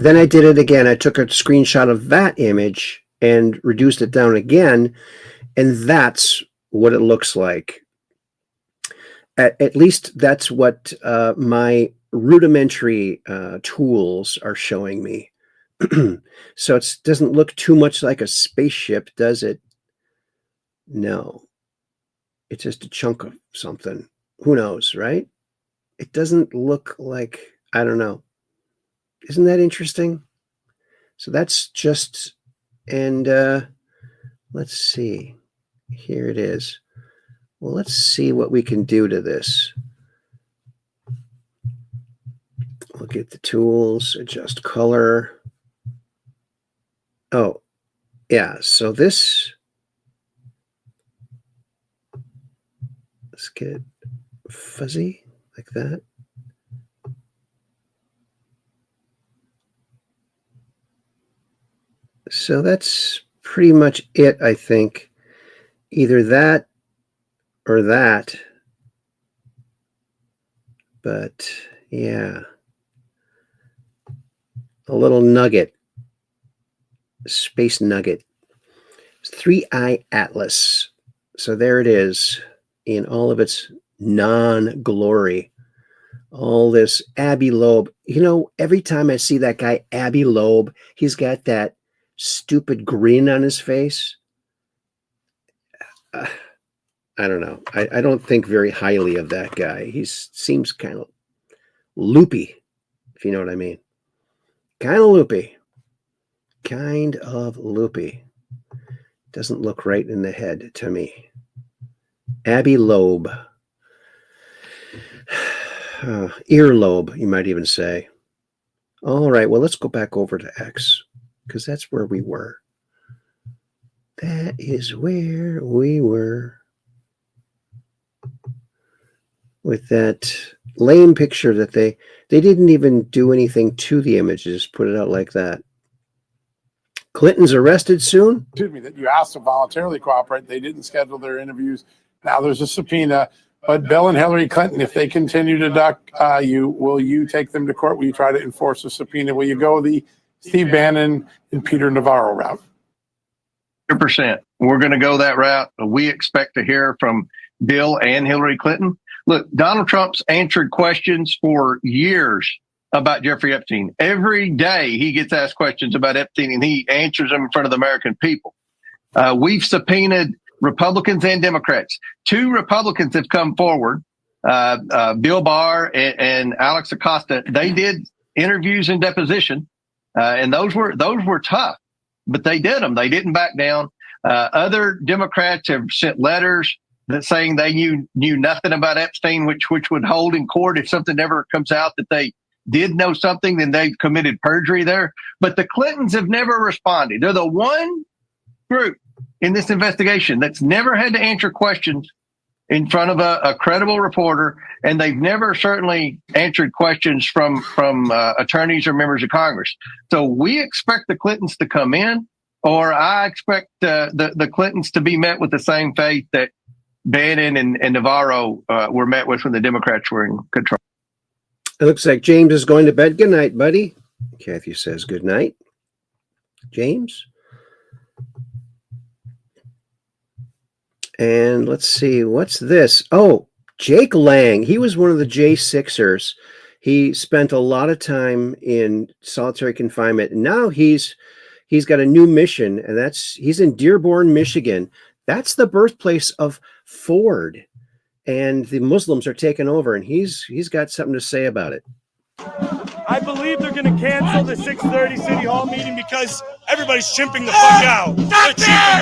B: I did it again. I took a screenshot of that image and reduced it down again. And that's what it looks like. At least that's what my rudimentary tools are showing me. So it doesn't look too much like a spaceship, does it? No. It's just a chunk of something. Who knows, right? It doesn't look like, I don't know. Isn't that interesting? So that's just, and let's see. Here it is. Well, let's see what we can do to this. We'll get the tools, adjust color. Oh, yeah. So this, let's get fuzzy like that. So that's pretty much it, I think. Either that or that. But yeah. A little nugget. Space nugget. 3-eye atlas. So there it is in all of its non-glory. All this Abbey Loeb. You know, every time I see that guy Abbey Loeb, he's got that stupid grin on his face. I don't know. I don't think very highly of that guy. He seems kind of loopy, if you know what I mean. Kind of loopy. Kind of loopy. Doesn't look right in the head to me. Abbey Loeb. Earlobe, you might even say. All right, well, let's go back over to X, because that's where we were. That is where we were. With that lame picture that they didn't even do anything to the images, put it out like that. Clinton's arrested soon?
U: Excuse me, that you asked to voluntarily cooperate. They didn't schedule their interviews. Now there's a subpoena. But Bill and Hillary Clinton, if they continue to duck you, will you take them to court? Will you try to enforce a subpoena? Will you go the Steve Bannon and Peter Navarro route?
V: 100%. We're going to go that route. We expect to hear from Bill and Hillary Clinton. Look, Donald Trump's answered questions for years about Jeffrey Epstein. Every day he gets asked questions about Epstein, and he answers them in front of the American people. We've subpoenaed Republicans and Democrats. 2 Republicans have come forward, Bill Barr and Alex Acosta. They did interviews and deposition, and those were tough, but they did them. They didn't back down. Other Democrats have sent letters that saying they knew nothing about Epstein, which would hold in court if something ever comes out that they did know something, then they've committed perjury there. But the Clintons have never responded. They're the one group in this investigation that's never had to answer questions in front of a credible reporter, and they've never certainly answered questions from attorneys or members of Congress. So we expect the Clintons to come in, or I expect the Clintons to be met with the same fate that Bannon and Navarro were met with when the Democrats were in control.
B: It looks like James is going to bed. Good night, buddy. Kathy says good night. James? And let's see, what's this? Oh, Jake Lang. He was one of the J6ers. He spent a lot of time in solitary confinement. And now he's got a new mission, and he's in Dearborn, Michigan. That's the birthplace of Ford. And the Muslims are taking over, and he's got something to say about it.
W: I believe they're going to cancel the 6:30 City Hall meeting because everybody's chimping the fuck out. They're chimping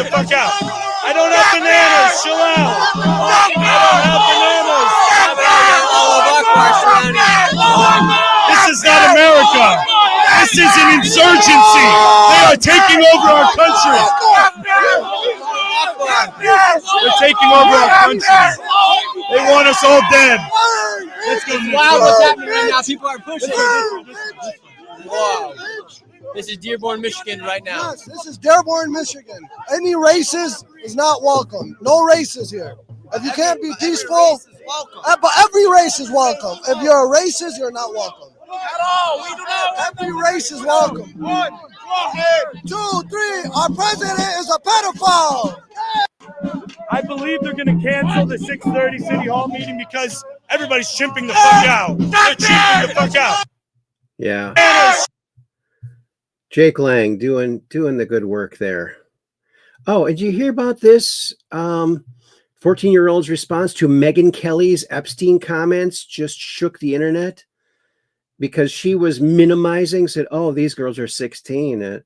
W: This is an insurgency. They are taking over our country. They're taking over our country. They want us all dead.
P: Let's go. Wow, what's happening right now? People are pushing. Wow. This is Dearborn, Michigan right now.
A: Yes, this is Dearborn, Michigan. Any races is not welcome. No races here. If you can't be peaceful, but every race is welcome. If you're a racist, you're not welcome.
W: At all. We do not.
A: Every race is welcome. 1, 2, 3. Our president is a pedophile.
W: I believe they're going to cancel the 6:30 City Hall meeting because everybody's chimping the fuck out. They're chimping the fuck out.
B: Yeah. Jake Lang doing the good work there. Oh, and did you hear about this? 14-year-old's response to Megyn Kelly's Epstein comments just shook the internet because she was minimizing, said, oh, these girls are 16.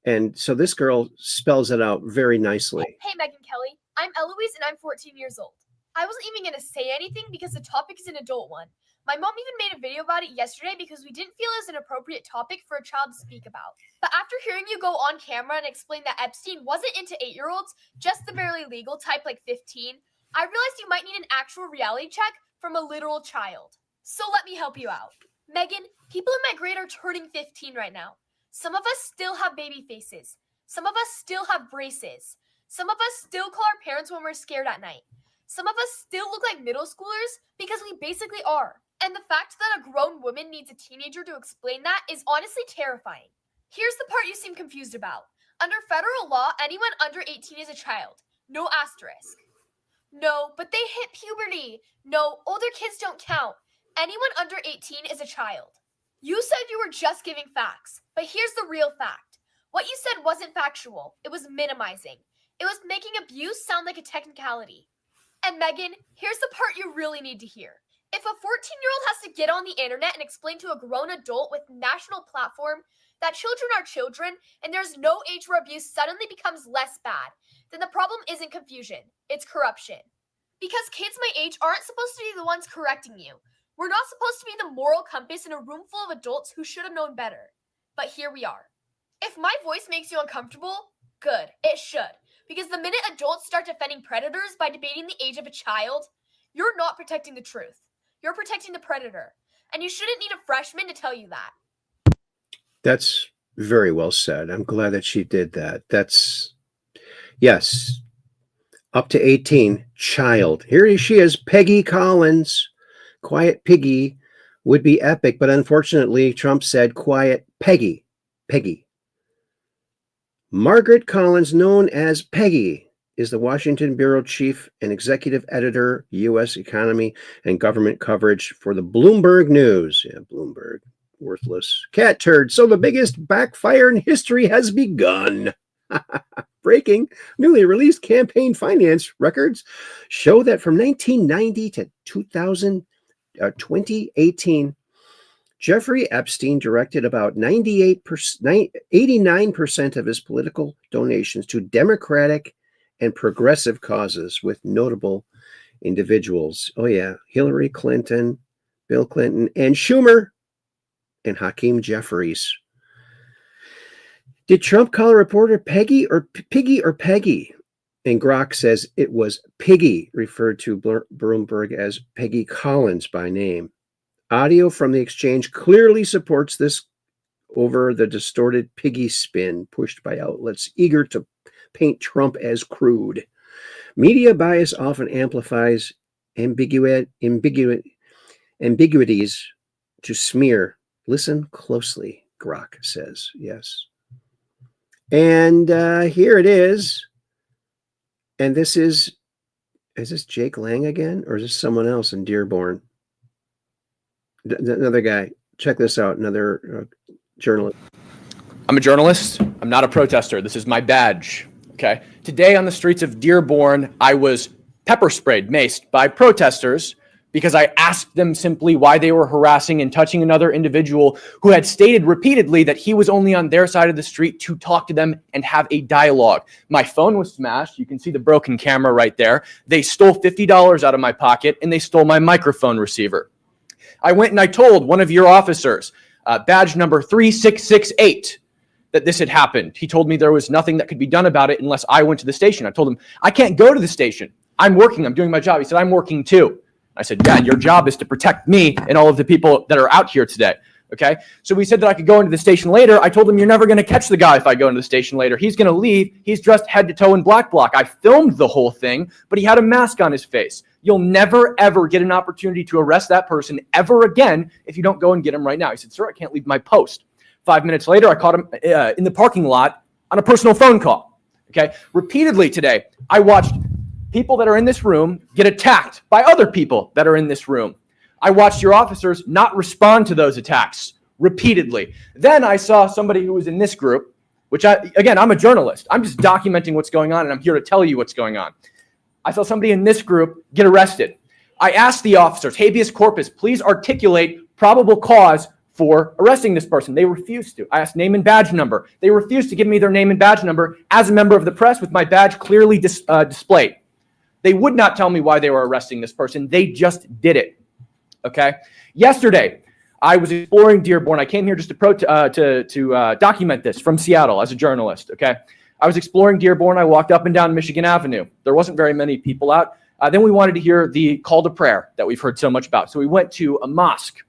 B: And so this girl spells it out very nicely.
C: Hey, Megyn Kelly. I'm Eloise, and I'm 14 years old. I wasn't even going to say anything because the topic is an adult one. My mom even made a video about it yesterday because we didn't feel it was an appropriate topic for a child to speak about. But after hearing you go on camera and explain that Epstein wasn't into 8-year-olds, just the barely legal type like 15, I realized you might need an actual reality check from a literal child. So let me help you out. Megan, people in my grade are turning 15 right now. Some of us still have baby faces. Some of us still have braces. Some of us still call our parents when we're scared at night. Some of us still look like middle schoolers because we basically are. And the fact that a grown woman needs a teenager to explain that is honestly terrifying. Here's the part you seem confused about. Under federal law, anyone under 18 is a child. No asterisk. No, but they hit puberty. No, older kids don't count. Anyone under 18 is a child. You said you were just giving facts, but here's the real fact. What you said wasn't factual. It was minimizing. It was making abuse sound like a technicality. And Megan, here's the part you really need to hear. If a 14-year-old has to get on the internet and explain to a grown adult with national platform that children are children and there's no age where abuse suddenly becomes less bad, then the problem isn't confusion, it's corruption. Because kids my age aren't supposed to be the ones correcting you. We're not supposed to be the moral compass in a room full of adults who should have known better. But here we are. If my voice makes you uncomfortable, good, it should. Because the minute adults start defending predators by debating the age of a child, you're not protecting the truth. You're protecting the predator. And you shouldn't need a freshman to tell you that.
B: That's very well said. I'm glad that she did that. Yes, up to 18, child. Here she is, Peggy Collins. Quiet Piggy would be epic, but unfortunately, Trump said quiet Peggy. Peggy. Margaret Collins, known as Peggy, is the Washington Bureau Chief and Executive Editor, U.S. Economy and Government Coverage for the Bloomberg News. Yeah, Bloomberg, worthless cat turd. So the biggest backfire in history has begun. Breaking, newly released campaign finance records show that from 1990 to 2018, Jeffrey Epstein directed about 89% of his political donations to Democratic and progressive causes with notable individuals. Oh yeah, Hillary Clinton, Bill Clinton, and Schumer, and Hakeem Jeffries. Did Trump call a reporter Peggy or Piggy or Peggy? And Grok says it was Piggy, referred to Bloomberg as Peggy Collins by name. Audio from the exchange clearly supports this over the distorted Piggy spin pushed by outlets eager to paint Trump as crude. Media bias often amplifies ambiguities to smear. Listen closely, Grok says. Yes. And here it is. And this is this Jake Lang again? Or is this someone else in Dearborn? Another guy. Check this out. Another journalist.
P: I'm a journalist. I'm not a protester. This is my badge. Okay. Today on the streets of Dearborn, I was pepper sprayed, maced by protesters because I asked them simply why they were harassing and touching another individual who had stated repeatedly that he was only on their side of the street to talk to them and have a dialogue. My phone was smashed. You can see the broken camera right there. They stole $50 out of my pocket and they stole my microphone receiver. I went and I told one of your officers, badge number 3668, that this had happened. He told me there was nothing that could be done about it unless I went to the station. I told him, I can't go to the station. I'm working. I'm doing my job. He said, I'm working too. I said, yeah, your job is to protect me and all of the people that are out here today. Okay. So we said that I could go into the station later. I told him, you're never going to catch the guy if I go into the station later. He's going to leave. He's dressed head to toe in black bloc. I filmed the whole thing, but he had a mask on his face. You'll never, ever get an opportunity to arrest that person ever again if you don't go and get him right now. He said, sir, I can't leave my post. 5 minutes later, I caught him in the parking lot on a personal phone call. Okay. Repeatedly today, I watched people that are in this room get attacked by other people that are in this room. I watched your officers not respond to those attacks repeatedly. Then I saw somebody who was in this group, which I'm a journalist. I'm just documenting what's going on, and I'm here to tell you what's going on. I saw somebody in this group get arrested. I asked the officers, habeas corpus, please articulate probable cause for arresting this person. They refused to. I asked name and badge number. They refused to give me their name and badge number as a member of the press with my badge clearly displayed. They would not tell me why they were arresting this person. They just did it. Okay. Yesterday, I was exploring Dearborn. I came here just to document this from Seattle as a journalist. Okay. I was exploring Dearborn. I walked up and down Michigan Avenue. There wasn't very many people out. Then we wanted to hear the call to prayer that we've heard so much about. So we went to a mosque.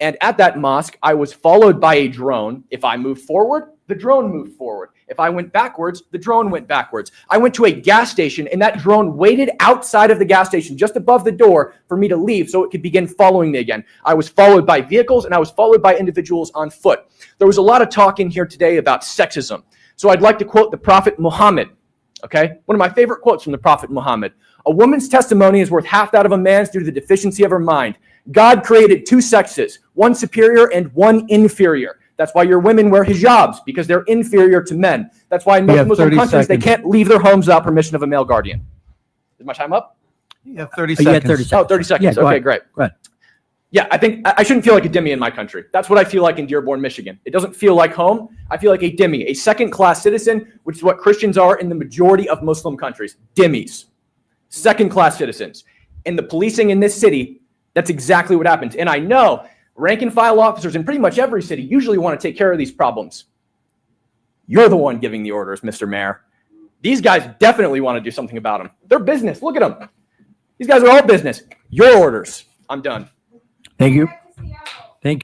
P: And at that mosque, I was followed by a drone. If I moved forward, the drone moved forward. If I went backwards, the drone went backwards. I went to a gas station, and that drone waited outside of the gas station just above the door for me to leave so it could begin following me again. I was followed by vehicles, and I was followed by individuals on foot. There was a lot of talk in here today about sexism. So I'd like to quote the Prophet Muhammad, okay? One of my favorite quotes from the Prophet Muhammad. A woman's testimony is worth half that of a man's due to the deficiency of her mind. God created two sexes, one superior and one inferior. That's why your women wear hijabs, because they're inferior to men. That's why in most Muslim countries, they can't leave their homes without permission of a male guardian. Is my time up?
D: You have 30 seconds. You had 30 seconds.
P: Oh, 30 seconds.
D: Yeah,
P: okay, great.
D: Go ahead.
P: Yeah, I think I shouldn't feel like a dhimmi in my country. That's what I feel like in Dearborn, Michigan. It doesn't feel like home. I feel like a dhimmi, a second-class citizen, which is what Christians are in the majority of Muslim countries. Dhimmis, second-class citizens. And the policing in this city, that's exactly what happens. And I know rank-and-file officers in pretty much every city usually want to take care of these problems. You're the one giving the orders, Mr. Mayor. These guys definitely want to do something about them. They're business. Look at them. These guys are all business. Your orders. I'm done.
D: Thank you. Thank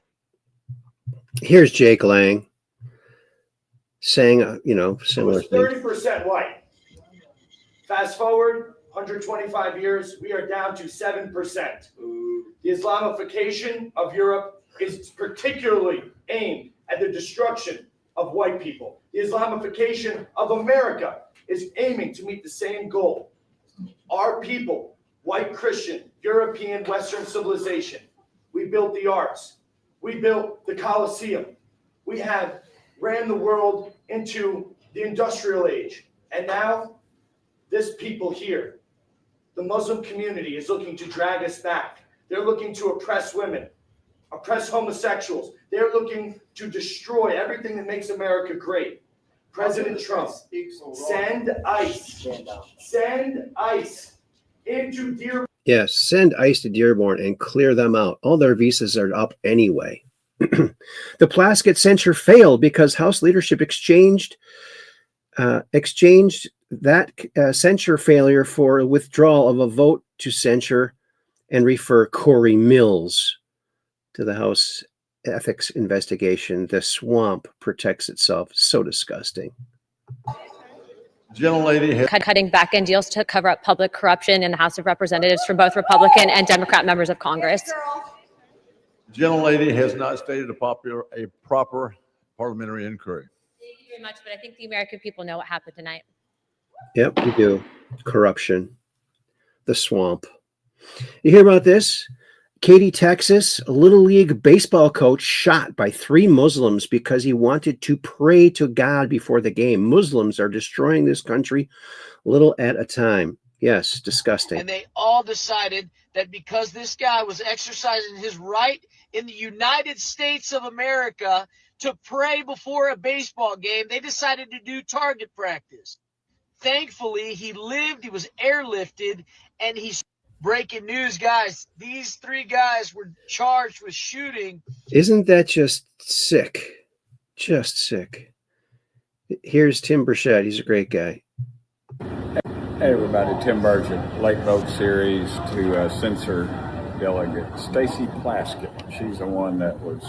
D: you.
B: Here's Jake Lang saying, similar
W: It was 30% white. Fast forward 125 years, we are down to 7%. The Islamification of Europe is particularly aimed at the destruction of white people. The Islamification of America is aiming to meet the same goal. Our people, white Christian, European, Western civilization, we built the arts. We built the Colosseum. We have ran the world into the industrial age. And now, this people here, the Muslim community, is looking to drag us back. They're looking to oppress women, oppress homosexuals. They're looking to destroy everything that makes America great. President Trump, send ICE. Send ICE into Dearborn.
B: Yes, send ICE to Dearborn and clear them out. All their visas are up anyway. The Plaskett censure failed because House leadership exchanged that censure failure for a withdrawal of a vote to censure and refer Corey Mills to the House ethics investigation. The swamp protects itself. So disgusting.
E: Gentlelady has cutting back-end deals to cover up public corruption in the House of Representatives from both Republican and Democrat members of Congress.
G: Gentlelady has not stated a proper parliamentary inquiry.
E: Thank you very much, but I think the American people know what happened tonight.
B: Yep, we do. Corruption. The swamp. You hear about this? Katy, Texas, a Little League baseball coach shot by 3 Muslims because he wanted to pray to God before the game. Muslims are destroying this country little at a time. Yes, disgusting.
X: And they all decided that because this guy was exercising his right in the United States of America to pray before a baseball game, they decided to do target practice. Thankfully, he lived, he was airlifted, and he... Breaking news, guys. These 3 guys were charged with shooting.
B: Isn't that just sick? Just sick. Here's Tim Burchett. He's a great guy.
F: Hey everybody, Tim Burchett, Late Vote Series to censor delegate Stacy Plaskett. She's the one that was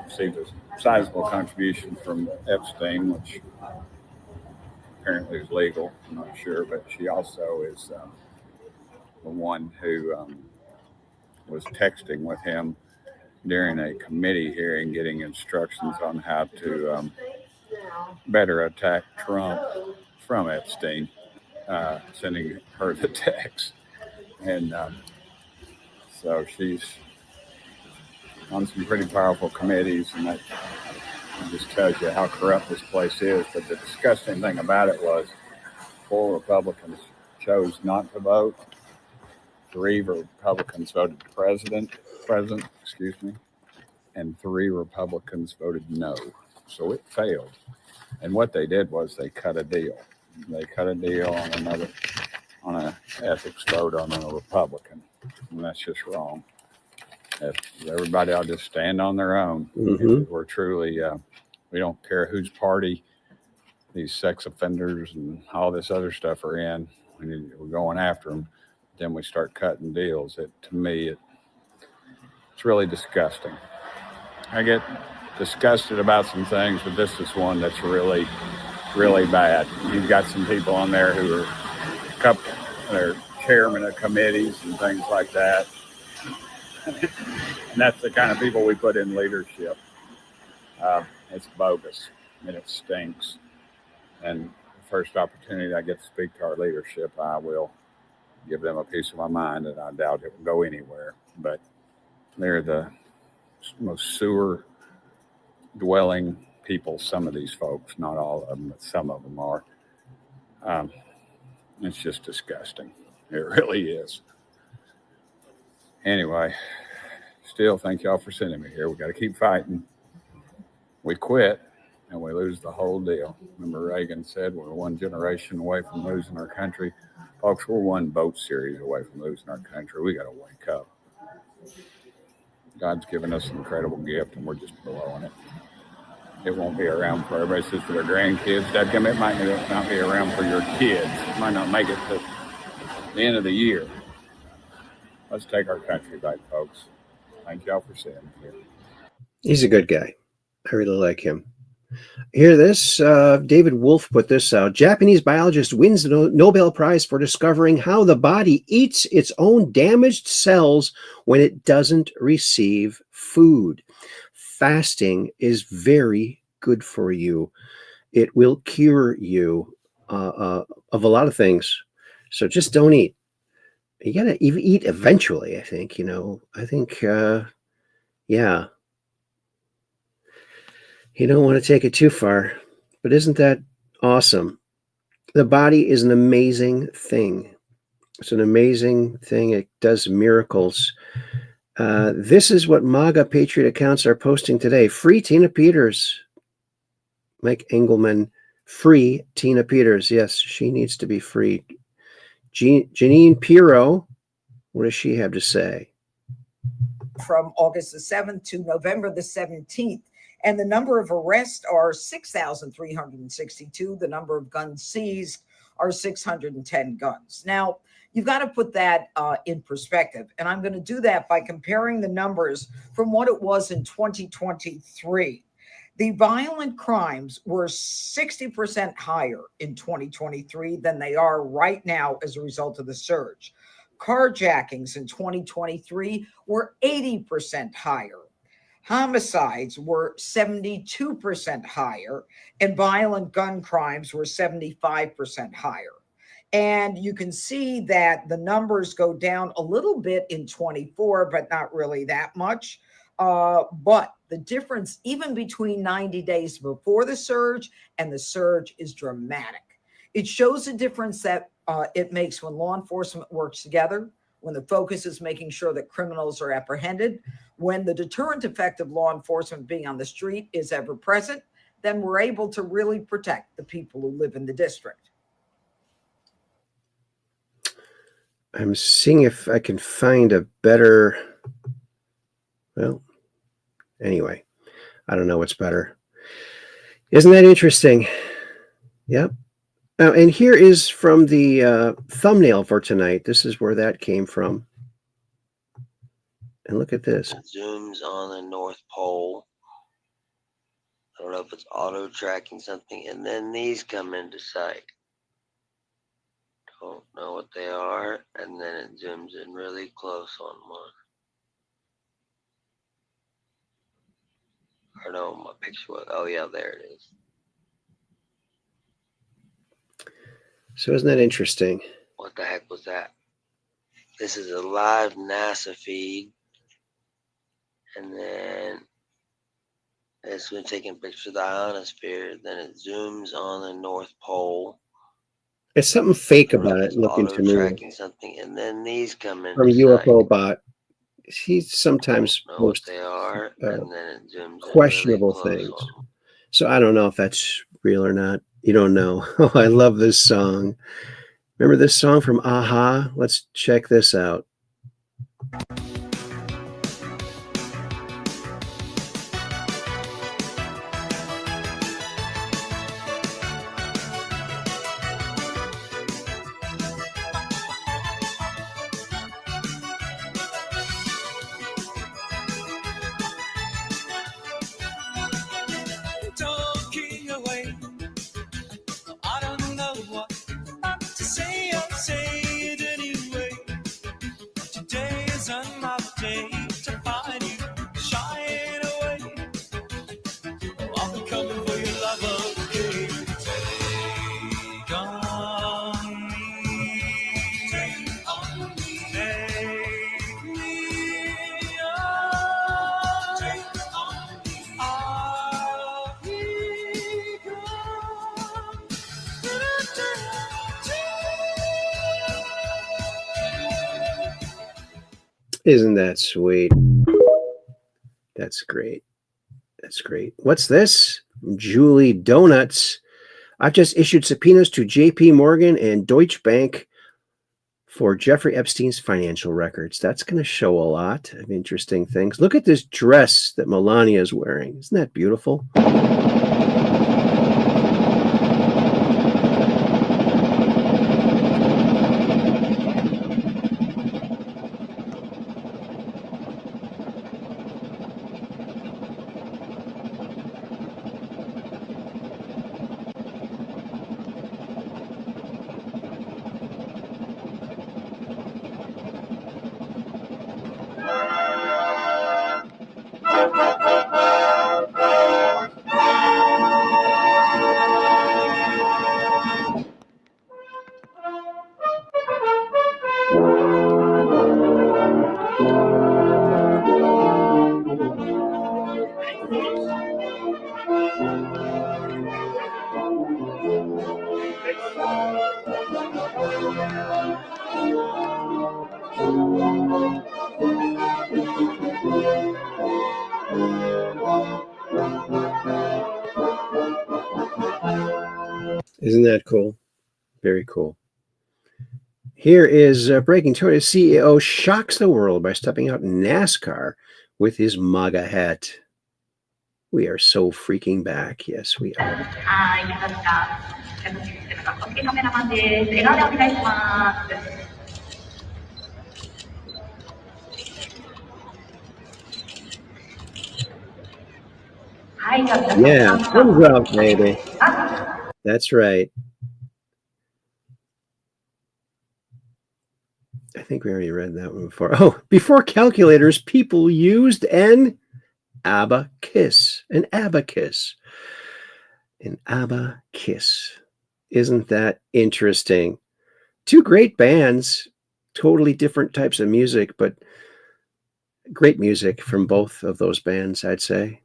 F: received a sizable contribution from Epstein, which apparently is legal. I'm not sure, but she also is the one who was texting with him during a committee hearing, getting instructions on how to better attack Trump from Epstein, sending her the text. And so she's on some pretty powerful committees, and that just tells you how corrupt this place is. But the disgusting thing about it was 4 Republicans chose not to vote. 3 Republicans voted president, and 3 Republicans voted no. So it failed. And what they did was they cut a deal. They cut a deal on an ethics vote on a Republican. And that's just wrong. Everybody ought to just stand on their own.
B: Mm-hmm.
F: We're truly, we don't care whose party these sex offenders and all this other stuff are in. We're going after them. Then we start cutting deals. To me, it's really disgusting. I get disgusted about some things, but this is one that's really, really bad. You've got some people on there who are they're chairmen of committees and things like that. And that's the kind of people we put in leadership. It's bogus and it stinks. And the first opportunity I get to speak to our leadership, I will give them a piece of my mind, and I doubt it will go anywhere. But they're the most sewer-dwelling people, some of these folks, not all of them, but some of them are. It's just disgusting. It really is. Anyway, still thank y'all for sending me here. We got to keep fighting. We quit and we lose the whole deal. Remember Reagan said we're one generation away from losing our country. Folks, we're one vote series away from losing our country. We got to wake up. God's given us an incredible gift, and we're just blowing it. It won't be around for everybody. It's just for their grandkids. Dadgum, it might not be around for your kids. It might not make it to the end of the year. Let's take our country back, folks. Thank y'all for saying it.
B: He's a good guy. I really like him. Hear this? David Wolf put this out. Japanese biologist wins the Nobel Prize for discovering how the body eats its own damaged cells when it doesn't receive food. Fasting is very good for you. It will cure you of a lot of things. So just don't eat. You got to eat eventually, I think. Yeah. You don't want to take it too far, but isn't that awesome? The body is an amazing thing. It's an amazing thing. It does miracles. This is what MAGA Patriot accounts are posting today. Free Tina Peters. Mike Engelman. Free Tina Peters. Yes, she needs to be free. Janine Pirro. What does she have to say?
H: From August the 7th to November the 17th. And the number of arrests are 6,362. The number of guns seized are 610 guns. Now, you've got to put that in perspective. And I'm going to do that by comparing the numbers from what it was in 2023. The violent crimes were 60% higher in 2023 than they are right now as a result of the surge. Carjackings in 2023 were 80% higher. Homicides were 72% higher, and violent gun crimes were 75% higher. And you can see that the numbers go down a little bit in 24, but not really that much. But the difference, even between 90 days before the surge and the surge, is dramatic. It shows the difference that it makes when law enforcement works together, when the focus is making sure that criminals are apprehended, when the deterrent effect of law enforcement being on the street is ever present, then we're able to really protect the people who live in the district.
B: I'm seeing if I can find a better. Well, anyway, I don't know what's better. Isn't that interesting? Yep. And here is from the thumbnail for tonight. This is where that came from. And look at this.
I: It zooms on the North Pole. I don't know if it's auto tracking something, and then these come into sight. Don't know what they are, and then it zooms in really close on one. Or no, my picture was, oh yeah, there it is.
B: So isn't that interesting?
I: What the heck was that? This is a live NASA feed. And then this one taking pictures of the ionosphere. Then it zooms on the North Pole.
B: It's something fake about it looking to me.
I: Tracking something, and then these come in
B: From UFO bot. He sometimes posts
I: they are, and then it zooms
B: questionable things. So I don't know if that's real or not. You don't know. Oh, I love this song. Remember this song from Aha? Let's check this out.
R: Talking away. I don't know what to say. I'll say it anyway. Today is another day to find you shying away. I'll be coming for your love, okay? Take on me. Take on me. Take me on. Take on me. I'll be gone.
B: Isn't that sweet? That's great. That's great. What's this? Julie Donuts. I've just issued subpoenas to JP Morgan and Deutsche Bank for Jeffrey Epstein's financial records. That's going to show a lot of interesting things. Look at this dress that Melania is wearing. Isn't that beautiful? Isn't that cool? Very cool. Here is breaking Toyota CEO shocks the world by stepping out in NASCAR with his MAGA hat. We are so freaking back. Yes, we are. Yeah, thumbs up, baby. That's right. I think we already read that one before. Oh, before calculators, people used an abacus. An abacus. An abacus. Isn't that interesting? Two great bands, totally different types of music, but great music from both of those bands, I'd say.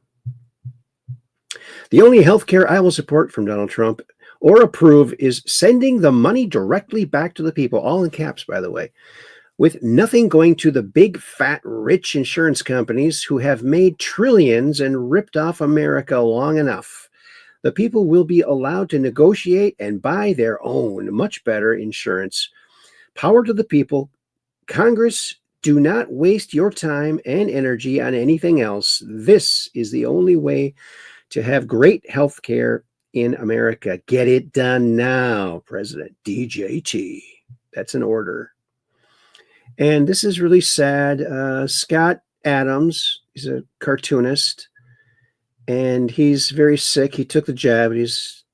B: The only healthcare I will support from Donald Trump or approve is sending the money directly back to the people, all in caps, by the way, with nothing going to the big, fat, rich insurance companies who have made trillions and ripped off America long enough. The people will be allowed to negotiate and buy their own much better insurance. Power to the people, Congress, do not waste your time and energy on anything else. This is the only way to have great health care in America. Get it done now, President DJT. That's an order. And this is really sad. Scott Adams, he's a cartoonist, and he's very sick. He took the jab. Let's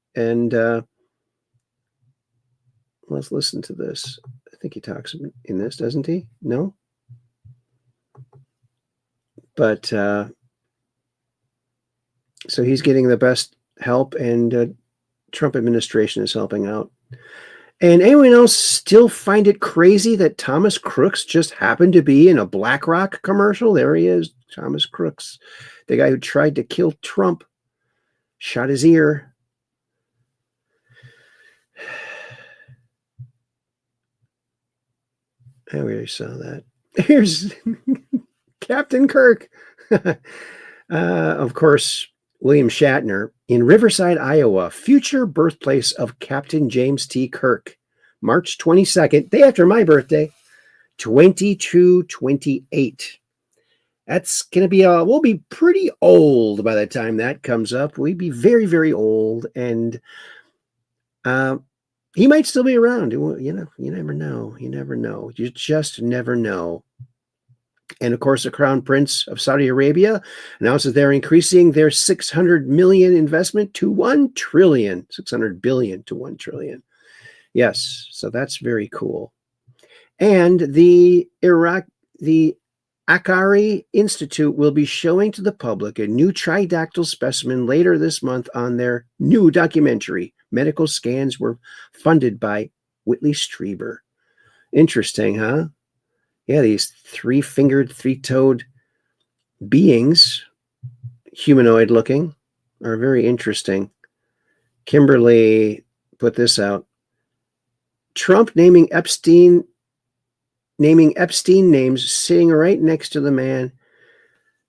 B: listen to this. I think he talks in this, doesn't he? No? But so he's getting the best help, and Trump administration is helping out. And anyone else still find it crazy that Thomas Crooks just happened to be in a BlackRock commercial? There he is, Thomas Crooks, the guy who tried to kill Trump, shot his ear. I already saw that. Here's Captain Kirk. Of course, William Shatner in Riverside, Iowa, future birthplace of Captain James T. Kirk, March 22nd, day after my birthday, 2228. That's going to be, we'll be pretty old by the time that comes up. We'd be very, very old. And he might still be around. You never know. You never know. You just never know. And of course, the Crown Prince of Saudi Arabia announces they're increasing their 600 million investment to 1 trillion, 600 billion to 1 trillion. Yes, so that's very cool. And the Akari Institute will be showing to the public a new tridactyl specimen later this month on their new documentary. Medical scans were funded by Whitley Strieber. Interesting, huh? Yeah, these three-fingered, three-toed beings, humanoid looking, are very interesting. Kimberly put this out. Trump naming Epstein names sitting right next to the man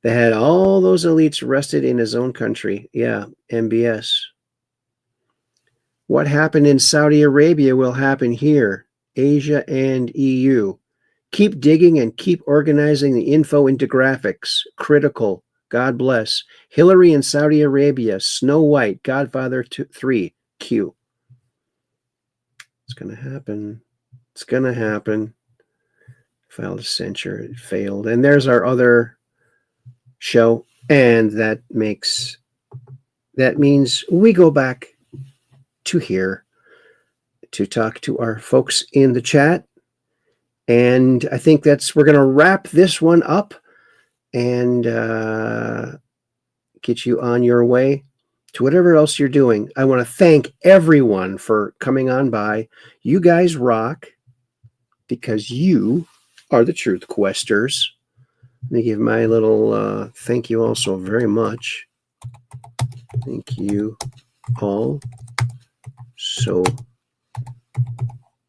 B: that had all those elites arrested in his own country. Yeah, MBS. What happened in Saudi Arabia will happen here, Asia and EU. Keep digging and keep organizing the info into graphics. Critical. God bless. Hillary in Saudi Arabia. Snow White. Godfather 3. Q. It's going to happen. It's going to happen. Filed a censure. It failed. And there's our other show. And that means we go back to here to talk to our folks in the chat. And I think we're going to wrap this one up and get you on your way to whatever else you're doing. I want to thank everyone for coming on by. You guys rock because you are the Truth Questers. Let me give my little thank you all so very much. Thank you all so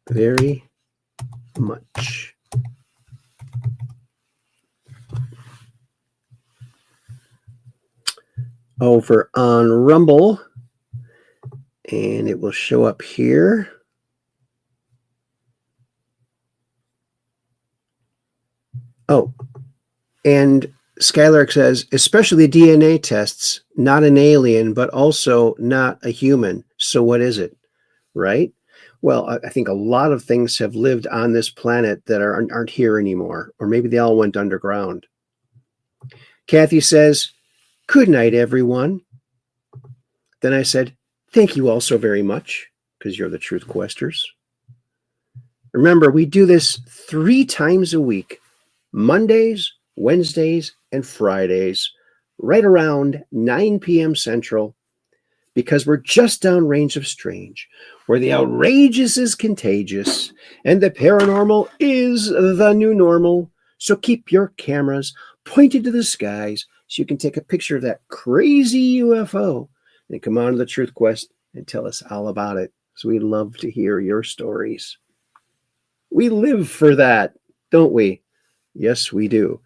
B: very much. Over on Rumble, and it will show up here. Oh, and Skylark says, especially DNA tests, not an alien, but also not a human. So what is it? Right? Well, I think a lot of things have lived on this planet that aren't here anymore, or maybe they all went underground. Kathy says, good night, everyone. Then I said, thank you all so very much, because you're the Truth Questers. Remember, we do this 3 times a week, Mondays, Wednesdays, and Fridays, right around 9 p.m. Central, because we're just downrange of strange, where the outrageous is contagious and the paranormal is the new normal. So keep your cameras pointed to the skies so you can take a picture of that crazy UFO and come on to the Truth Quest and tell us all about it. So we love to hear your stories. We live for that, don't we? Yes, we do.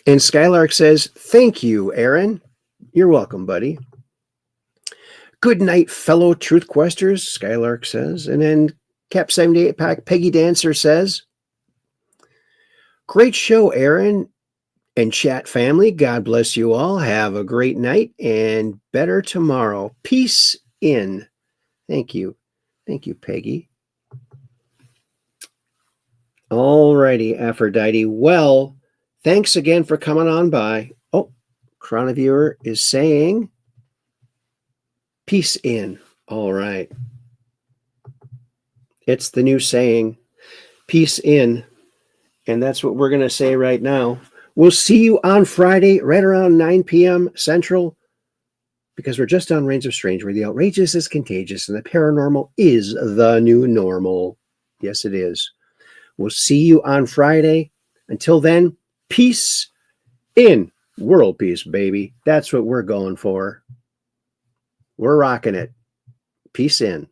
B: And Skylark says, thank you, Aaron. You're welcome, buddy. Good night, fellow Truth Questers, Skylark says. And then Cap 78 Pack Peggy Dancer says, great show, Aaron and chat family. God bless you all. Have a great night and better tomorrow. Peace in. Thank you. Thank you, Peggy. All righty, Aphrodite. Well, thanks again for coming on by. Oh, Chroniviewer is saying peace in. All right. It's the new saying, peace in. And that's what we're going to say right now. We'll see you on Friday, right around 9 p.m. Central, because we're just on Reigns of Strange, where the outrageous is contagious and the paranormal is the new normal. Yes, it is. We'll see you on Friday. Until then, peace in. World peace, baby. That's what we're going for. We're rocking it. Peace in.